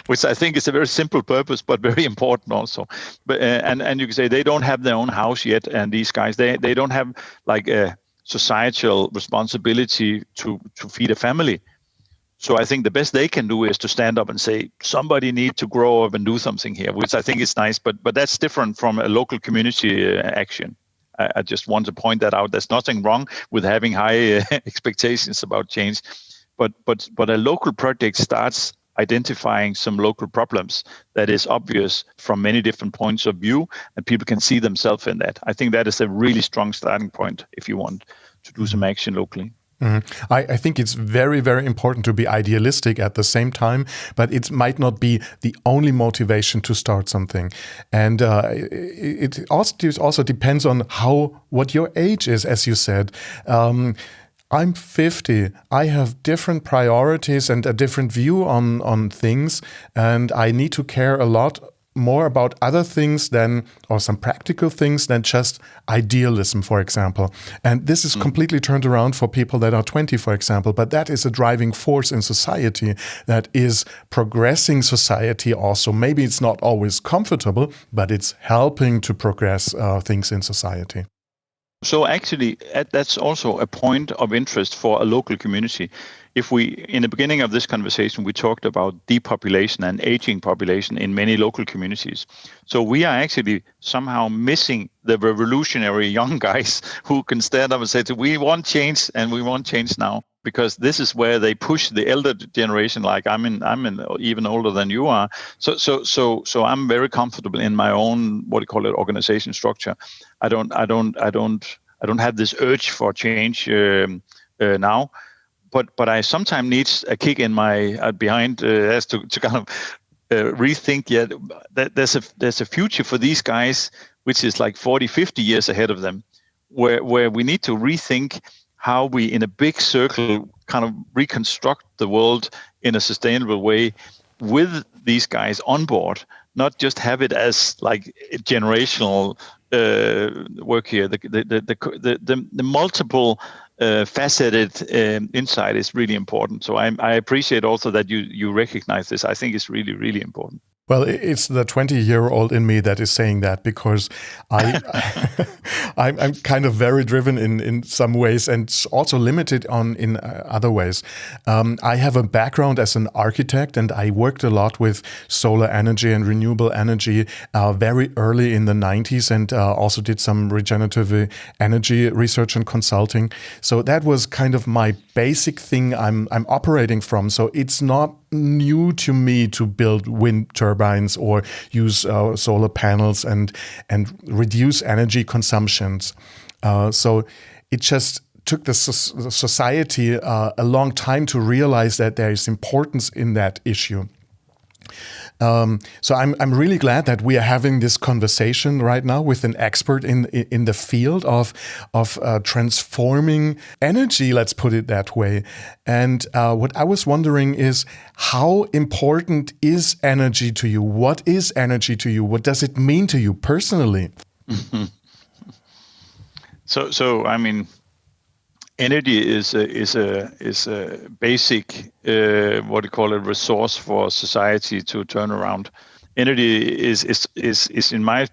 Which I think is a very simple purpose, but very important also. But and you can say they don't have their own house yet, and these guys they don't have like a societal responsibility to feed a family. So I think the best they can do is to stand up and say somebody needs to grow up and do something here, which I think is nice. But that's different from a local community action. I just want to point that out. There's nothing wrong with having high expectations about change, but a local project starts identifying some local problems that is obvious from many different points of view, and people can see themselves in that. I think that is a really strong starting point if you want to do some action locally. Mm-hmm. I think it's very, very important to be idealistic at the same time, but it might not be the only motivation to start something. And it also depends on what your age is, as you said. I'm 50. I have different priorities and a different view on things, and I need to care a lot more about other things or some practical things than just idealism, for example. And this is completely turned around for people that are 20, for example, but that is a driving force in society that is progressing society also. Maybe it's not always comfortable, but it's helping to progress things in society. So actually, that's also a point of interest for a local community. If in the beginning of this conversation, we talked about depopulation and aging population in many local communities. So we are actually somehow missing the revolutionary young guys who can stand up and say, we want change, and we want change now. Because this is where they push the elder generation, like I'm even older than you are. So I'm very comfortable in my own, organization structure. I don't have this urge for change now. But I sometimes need a kick in my behind as to kind of rethink. That there's a future for these guys, which is like 40, 50 years ahead of them, where we need to rethink how we, in a big circle, kind of reconstruct the world in a sustainable way with these guys on board, not just have it as like generational work here. The multiple faceted insight is really important. So I appreciate also that you recognize this. I think it's really, really important. Well, it's the 20-year-old in me that is saying that, because I'm kind of very driven in some ways and also limited in other ways. I have a background as an architect, and I worked a lot with solar energy and renewable energy very early in the 90s, and also did some regenerative energy research and consulting. So that was kind of my basic thing I'm operating from. So it's not new to me to build wind turbines or use solar panels and reduce energy consumptions. So it just took the society a long time to realize that there is importance in that issue. So I'm really glad that we are having this conversation right now with an expert in the field of transforming energy, let's put it that way. And what I was wondering is, how important is energy to you? What is energy to you? What does it mean to you personally? So I mean, energy is a basic what do you call it, resource for society to turn around. Energy is in my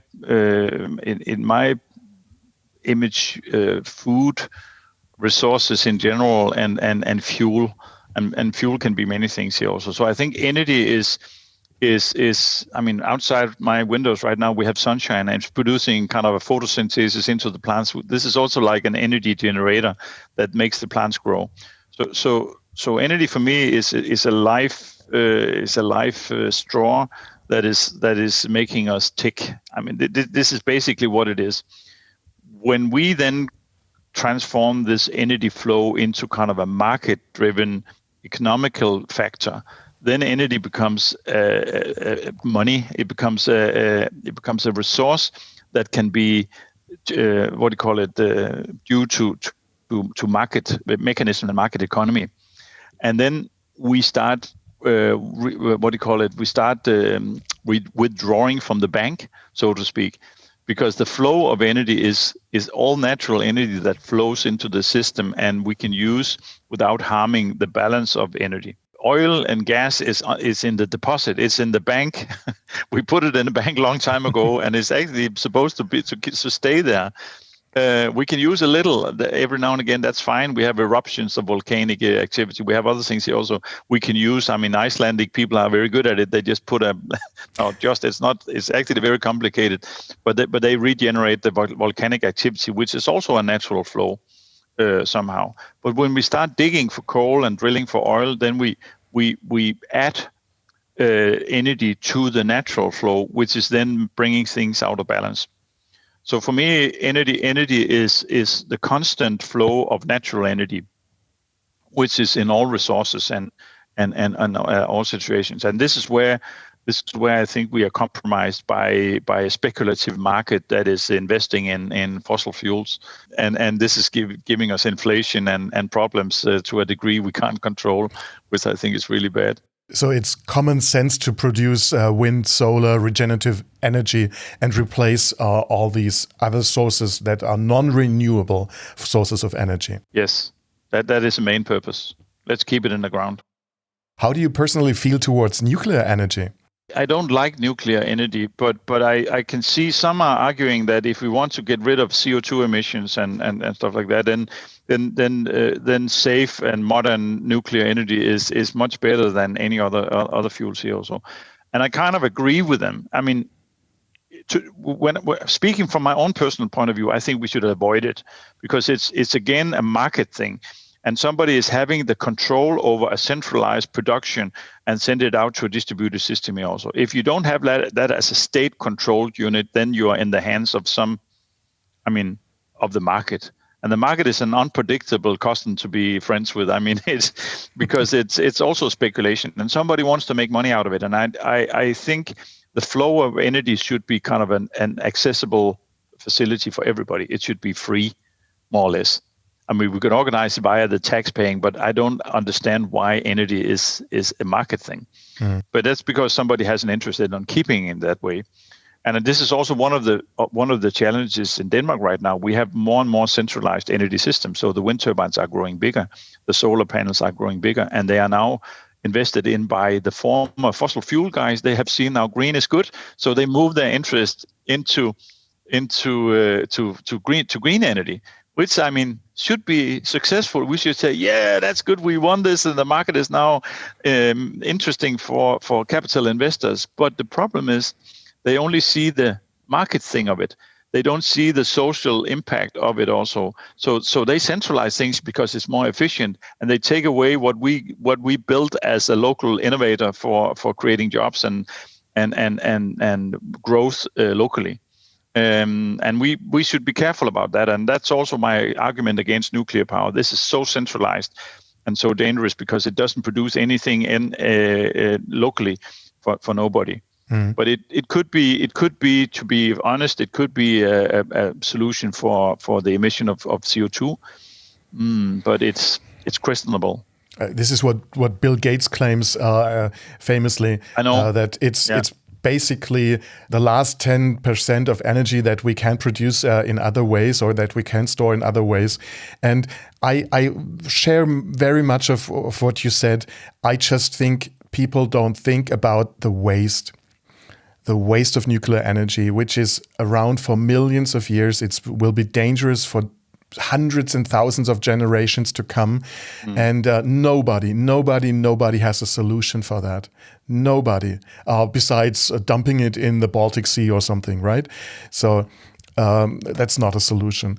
image food, resources in general, and fuel, and fuel can be many things here also. So I think energy is I mean, outside my windows right now we have sunshine, and it's producing kind of a photosynthesis into the plants. This is also like an energy generator that makes the plants grow. So energy for me is a life straw that is making us tick. I mean, this is basically what it is. When we then transform this energy flow into kind of a market-driven economical factor, then energy becomes money. It becomes a resource that can be what do you call it, due to market mechanism and market economy, and then we start we start withdrawing from the bank, so to speak, because the flow of energy is all natural energy that flows into the system, and we can use without harming the balance of energy. Oil and gas is in the deposit. It's in the bank. We put it in the bank a long time ago, and it's actually supposed to stay there. We can use a little every now and again. That's fine. We have eruptions of volcanic activity. We have other things here also we can use. I mean, Icelandic people are very good at it. They just put it's actually very complicated, but they regenerate the volcanic activity, which is also a natural flow. Somehow, but when we start digging for coal and drilling for oil, then we add energy to the natural flow, which is then bringing things out of balance. So for me, energy is the constant flow of natural energy, which is in all resources and all situations. And this is where I think we are compromised by a speculative market that is investing in fossil fuels, and this is giving us inflation and problems to a degree we can't control, which I think is really bad. So it's common sense to produce wind, solar, regenerative energy and replace all these other sources that are non-renewable sources of energy. Yes, that is the main purpose. Let's keep it in the ground. How do you personally feel towards nuclear energy? I don't like nuclear energy, but I can see some are arguing that if we want to get rid of CO2 emissions and stuff like that, then safe and modern nuclear energy is much better than any other fuels here also. And I kind of agree with them. I mean, when speaking from my own personal point of view, I think we should avoid it, because it's again a market thing. And somebody is having the control over a centralized production and send it out to a distributed system here also. If you don't have that as a state-controlled unit, then you are in the hands of of the market. And the market is an unpredictable custom to be friends with. I mean, it's because it's also speculation, and somebody wants to make money out of it. And I think the flow of energy should be kind of an accessible facility for everybody. It should be free, more or less. I mean, we can organize it via the tax paying, but I don't understand why energy is a market thing. But that's because somebody has an interest in keeping it that way. And this is also one of the challenges in Denmark right now. We have more and more centralized energy systems. So the wind turbines are growing bigger, the solar panels are growing bigger, and they are now invested in by the former fossil fuel guys. They have seen now green is good, so they move their interest into green energy, which I mean should be successful. We should say, yeah, that's good. We won this, and the market is now interesting for capital investors. But the problem is, they only see the market thing of it. They don't see the social impact of it also. So they centralize things because it's more efficient, and they take away what we built as a local innovator for creating jobs and growth locally. And we should be careful about that. And that's also my argument against nuclear power. This is so centralized and so dangerous because it doesn't produce anything locally for nobody. But it could be, to be honest, it could be a solution for the emission of CO2. But it's questionable. This is what Bill Gates claims famously. I know that it's basically the last 10% of energy that we can produce in other ways, or that we can store in other ways. And I share very much of what you said. I just think people don't think about the waste of nuclear energy, which is around for millions of years. It will be dangerous for hundreds and thousands of generations to come. And nobody has a solution for that. Nobody, besides dumping it in the Baltic Sea or something, right? So that's not a solution.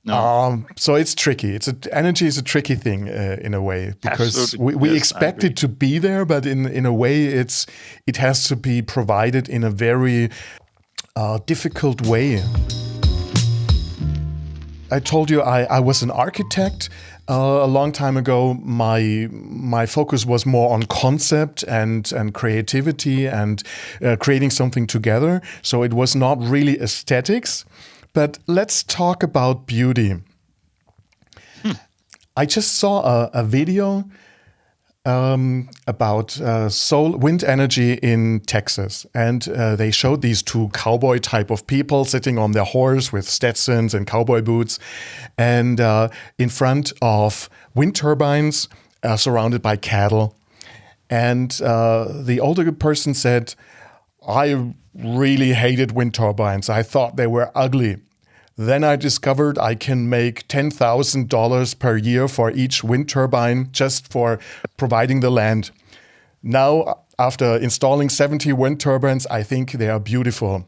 No. So it's tricky. Energy is a tricky thing in a way, because we expect it to be there, but in a way it has to be provided in a very difficult way. I told you I was an architect a long time ago. My focus was more on concept and creativity and creating something together. So it was not really aesthetics. But let's talk about beauty. I just saw a video about wind energy in Texas. And they showed these two cowboy type of people sitting on their horse with Stetsons and cowboy boots, and in front of wind turbines surrounded by cattle. And the older person said, I really hated wind turbines. I thought they were ugly. Then I discovered I can make $10,000 per year for each wind turbine just for providing the land. Now, after installing 70 wind turbines, I think they are beautiful.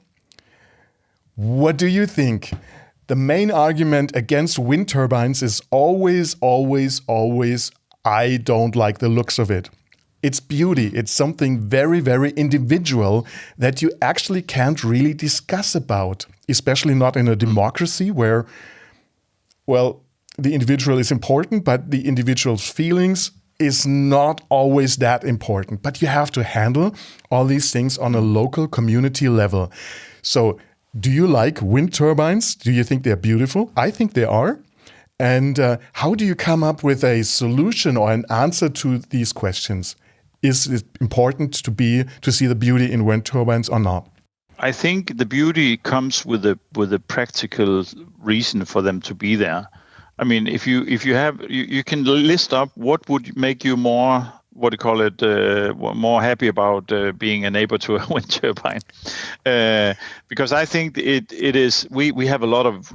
What do you think? The main argument against wind turbines is always, I don't like the looks of it. It's beauty. It's something very, very individual that you actually can't really discuss about, especially not in a democracy where, well, the individual is important, but the individual's feelings is not always that important. But you have to handle all these things on a local community level. So, do you like wind turbines? Do you think they're beautiful? I think they are. And how do you come up with a solution or an answer to these questions? Is it important to see the beauty in wind turbines or not? I think the beauty comes with a practical reason for them to be there. I mean, if you have you can list up what would make you more more happy about being a neighbor to a wind turbine, because I think it is we have a lot of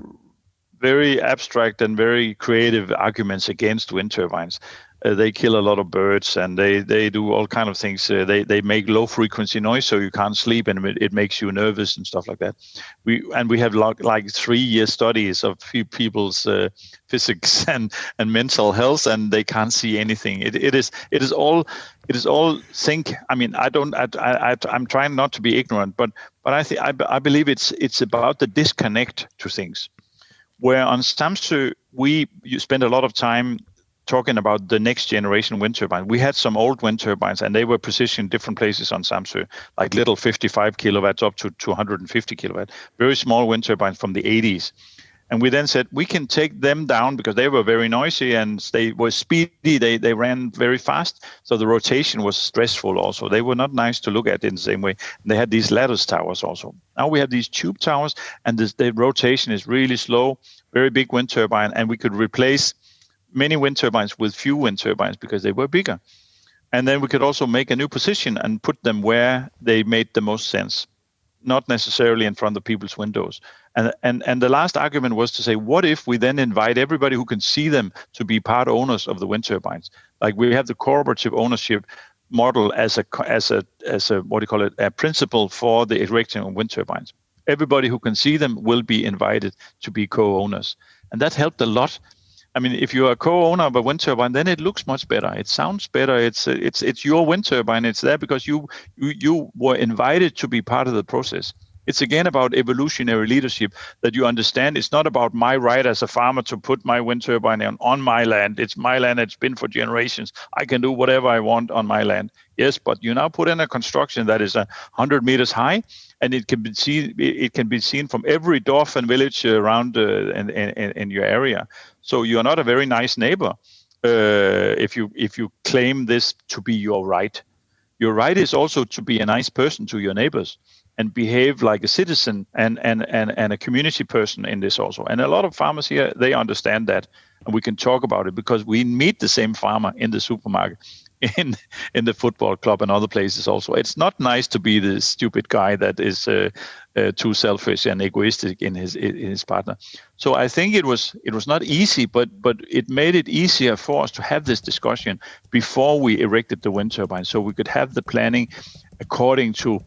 very abstract and very creative arguments against wind turbines. They kill a lot of birds, and they do all kind of things. They make low frequency noise, so you can't sleep, and it makes you nervous and stuff like that. We have like 3-year studies of people's physics and mental health, and they can't see anything. It is all think. I mean, I'm trying not to be ignorant, but I believe it's about the disconnect to things. Where on Samsø you spend a lot of time talking about the next generation wind turbine. We had some old wind turbines, and they were positioned different places on Samsø, like little 55 kilowatts up to 250 kilowatt, very small wind turbines from the 80s. And we then said, we can take them down because they were very noisy and they were speedy. They ran very fast. So the rotation was stressful also. They were not nice to look at in the same way. And they had these lattice towers also. Now we have these tube towers, and the rotation is really slow, very big wind turbine. And we could replace many wind turbines with few wind turbines because they were bigger. And then we could also make a new position and put them where they made the most sense, not necessarily in front of people's windows. And the last argument was to say, what if we then invite everybody who can see them to be part owners of the wind turbines? Like we have the cooperative ownership model as a what do you call it, a principle for the erection of wind turbines. Everybody who can see them will be invited to be co-owners, and that helped a lot. I mean, if you are a co-owner of a wind turbine, then it looks much better. It sounds better. It's your wind turbine. It's there because you were invited to be part of the process. It's again about evolutionary leadership, that you understand it's not about my right as a farmer to put my wind turbine on my land. It's my land. It's been for generations. I can do whatever I want on my land. Yes, but you now put in a construction that is 100 meters high, and it can be seen from every dorf and village around in your area. So you are not a very nice neighbor if you claim this to be your right. Your right is also to be a nice person to your neighbors and behave like a citizen and a community person in this also. And a lot of farmers here, they understand that, and we can talk about it because we meet the same farmer in the supermarket, in the football club and other places also. It's not nice to be the stupid guy that is too selfish and egoistic in his partner. So I think it was not easy, but it made it easier for us to have this discussion before we erected the wind turbine, so we could have the planning according to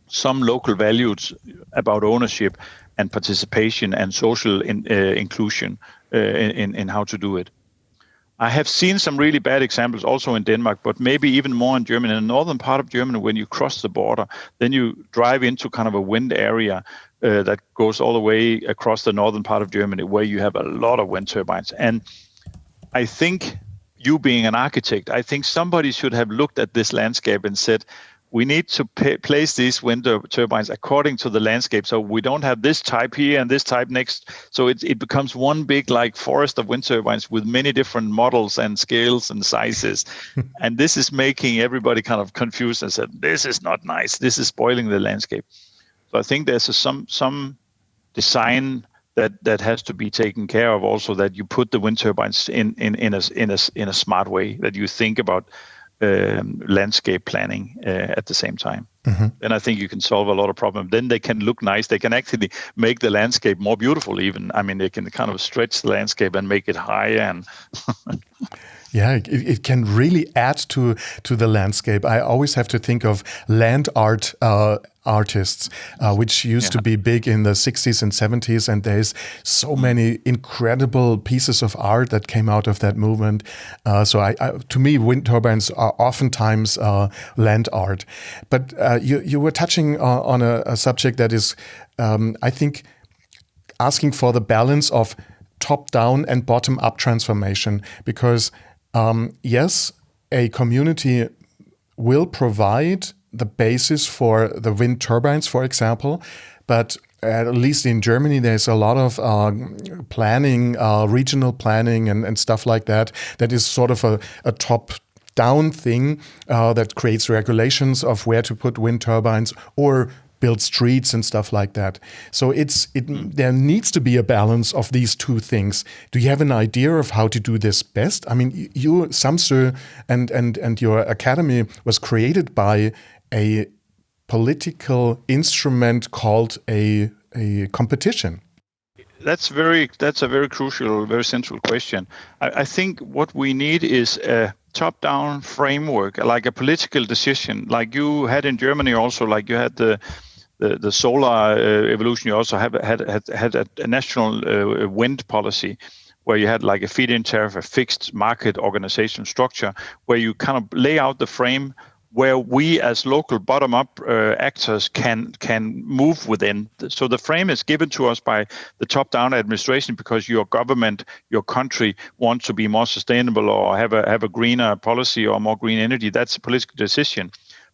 some local values about ownership and participation and social inclusion in how to do it. I have seen some really bad examples also in Denmark, but maybe even more in Germany. In the northern part of Germany, when you cross the border, then you drive into kind of a wind area that goes all the way across the northern part of Germany, where you have a lot of wind turbines. And I think, you being an architect, I think somebody should have looked at this landscape and said, we need to place these wind turbines according to the landscape, so we don't have this type here and this type next. So it becomes one big like forest of wind turbines with many different models and scales and sizes. And this is making everybody kind of confused and said, this is not nice. This is spoiling the landscape. So I think there's some design that has to be taken care of also, that you put the wind turbines in a smart way, that you think about landscape planning at the same time. Mm-hmm. Then I think you can solve a lot of problems. Then they can look nice. They can actually make the landscape more beautiful even. I mean, they can kind of stretch the landscape and make it higher. And yeah, it can really add to the landscape. I always have to think of land art artists, which used to be big in the 60s and 70s, and there's so many incredible pieces of art that came out of that movement. So to me, wind turbines are oftentimes land art. But you were touching on a subject that is, I think, asking for the balance of top-down and bottom-up transformation, because yes, a community will provide the basis for the wind turbines, for example, but at least in Germany, there's a lot of planning, regional planning and stuff like that is sort of a top-down thing that creates regulations of where to put wind turbines or build streets and stuff like that. So there needs to be a balance of these two things. Do you have an idea of how to do this best? I mean, you, Samsø, and your academy was created by a political instrument called a competition. That's a very crucial, very central question. I think what we need is a top-down framework, like a political decision, like you had in Germany also, like you had the solar evolution. You also had a national wind policy, where you had like a feed-in tariff, a fixed market organization structure, where you kind of lay out the frame where we as local bottom-up actors can move within. So the frame is given to us by the top-down administration because your government, your country wants to be more sustainable or have a greener policy or more green energy. That's a political decision.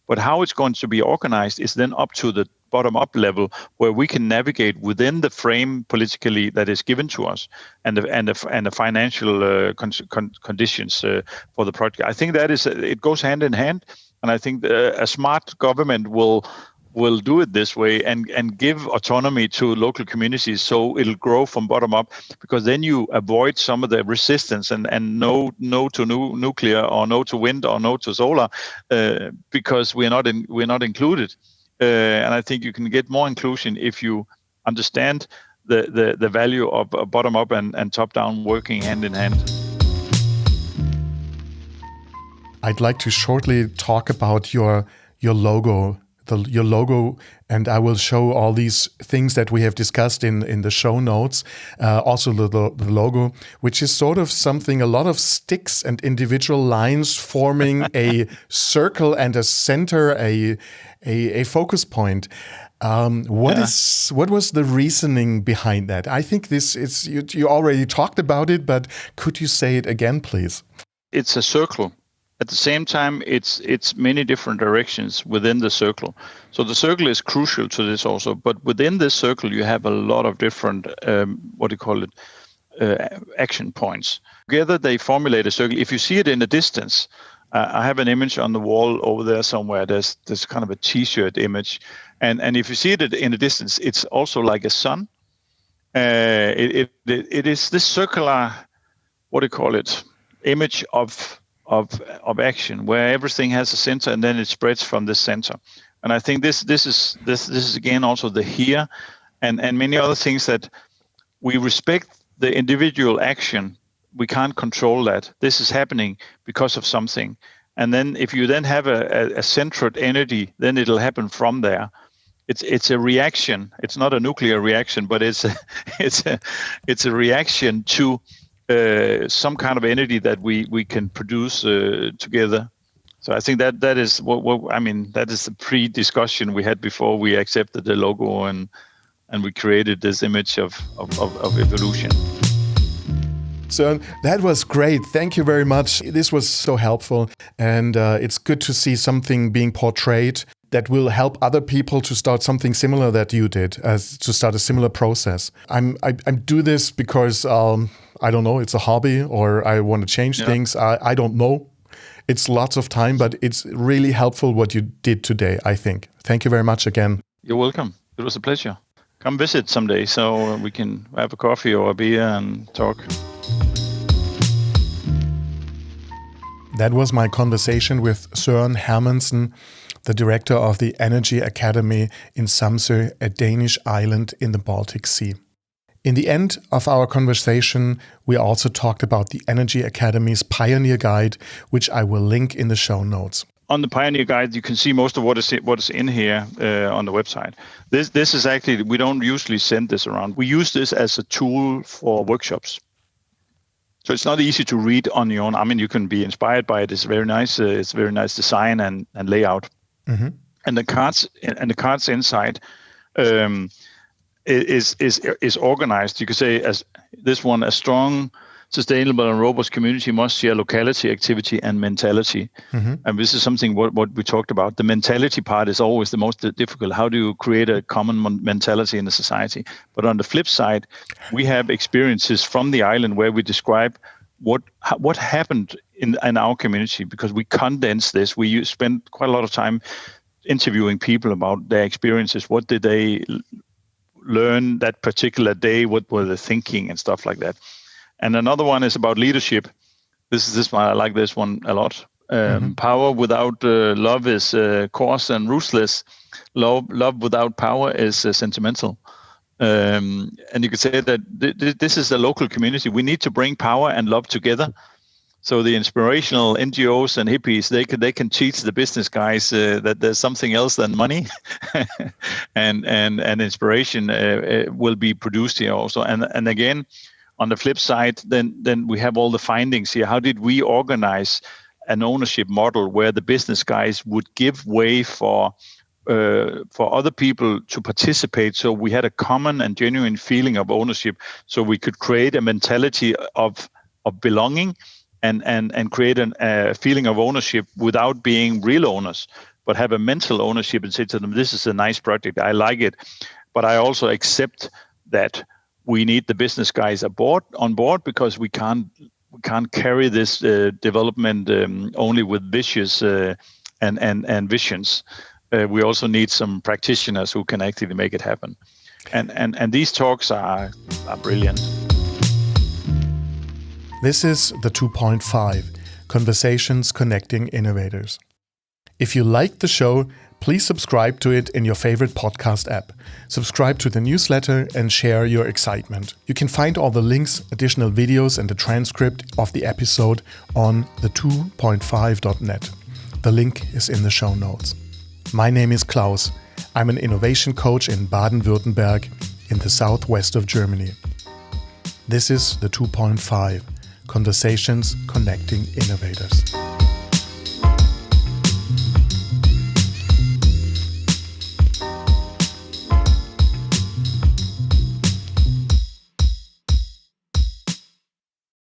But how it's going to be organized is then up to the bottom-up level, where we can navigate within the frame politically that is given to us and the financial conditions for the project. I think that it goes hand in hand. And I think a smart government will will do it this way and give autonomy to local communities, so it'll grow from bottom up, because then you avoid some of the resistance and no to nuclear, or no to wind, or no to solar, because we're not included. And I think you can get more inclusion if you understand the value of bottom up and top down working hand in hand. I'd like to shortly talk about your logo. Your logo, and I will show all these things that we have discussed in the show notes. Also the logo, which is sort of something, a lot of sticks and individual lines forming a circle and a center, a focus point. What was the reasoning behind that? I think this is, you already talked about it, but could you say it again, please? It's a circle. At the same time, it's many different directions within the circle. So the circle is crucial to this also. But within this circle, you have a lot of different, action points. Together, they formulate a circle. If you see it in the distance, I have an image on the wall over there somewhere. There's kind of a T-shirt image. And if you see it in the distance, it's also like a sun. It is this circular, image of action, where everything has a center and then it spreads from the center. And I think this is again also the here and many other things, that we respect the individual action. We can't control that. This is happening because of something. And then if you then have a centered energy, then it'll happen from there. It's a reaction. It's not a nuclear reaction, but it's a reaction to some kind of energy that we can produce together. So I think that is that is the pre-discussion we had before we accepted the logo and we created this image of evolution. So that was great. Thank you very much. This was so helpful, and it's good to see something being portrayed that will help other people to start something similar that you did, to start a similar process. I do this because I don't know, it's a hobby, or I want to change things. I don't know. It's lots of time, but it's really helpful what you did today, I think. Thank you very much again. You're welcome. It was a pleasure. Come visit someday so we can have a coffee or a beer and talk. That was my conversation with Søren Hermansen, the director of the Energy Academy in Samsø, a Danish island in the Baltic Sea. In the end of our conversation, we also talked about the Energy Academy's Pioneer Guide, which I will link in the show notes. On the Pioneer Guide, you can see most of what is in here on the website. This is actually, we don't usually send this around. We use this as a tool for workshops. So it's not easy to read on your own. I mean, you can be inspired by it. It's very nice. It's very nice design and layout. Mm-hmm. And the cards inside is organized. You could say, as this one, a strong, sustainable and robust community must share locality, activity, and mentality. Mm-hmm. And this is something what we talked about. The mentality part is always the most difficult. How do you create a common mentality in the society? But on the flip side, we have experiences from the island where we describe what happened in our community, because we condense this. We spend quite a lot of time interviewing people about their experiences. What did they learn that particular day? What were they thinking and stuff like that? And another one is about leadership. This one, I like this one a lot. Power without love is coarse and ruthless. Love without power is sentimental. And you could say that this is a local community. We need to bring power and love together. So the inspirational NGOs and hippies, they can teach the business guys that there's something else than money, and inspiration will be produced here also. And again, on the flip side, then we have all the findings here. How did we organize an ownership model where the business guys would give way for other people to participate? So we had a common and genuine feeling of ownership. So we could create a mentality of belonging and create a feeling of ownership without being real owners, but have a mental ownership and say to them, this is a nice project, I like it, but I also accept that we need the business guys on board, because we can't carry this development only with wishes and visions. we also need some practitioners who can actually make it happen. And these talks are brilliant. This is the 2.5, Conversations Connecting Innovators. If you liked the show, please subscribe to it in your favorite podcast app. Subscribe to the newsletter and share your excitement. You can find all the links, additional videos, and the transcript of the episode on the2.5.net. The link is in the show notes. My name is Klaus. I'm an innovation coach in Baden-Württemberg in the southwest of Germany. This is the 2.5, Conversations Connecting Innovators.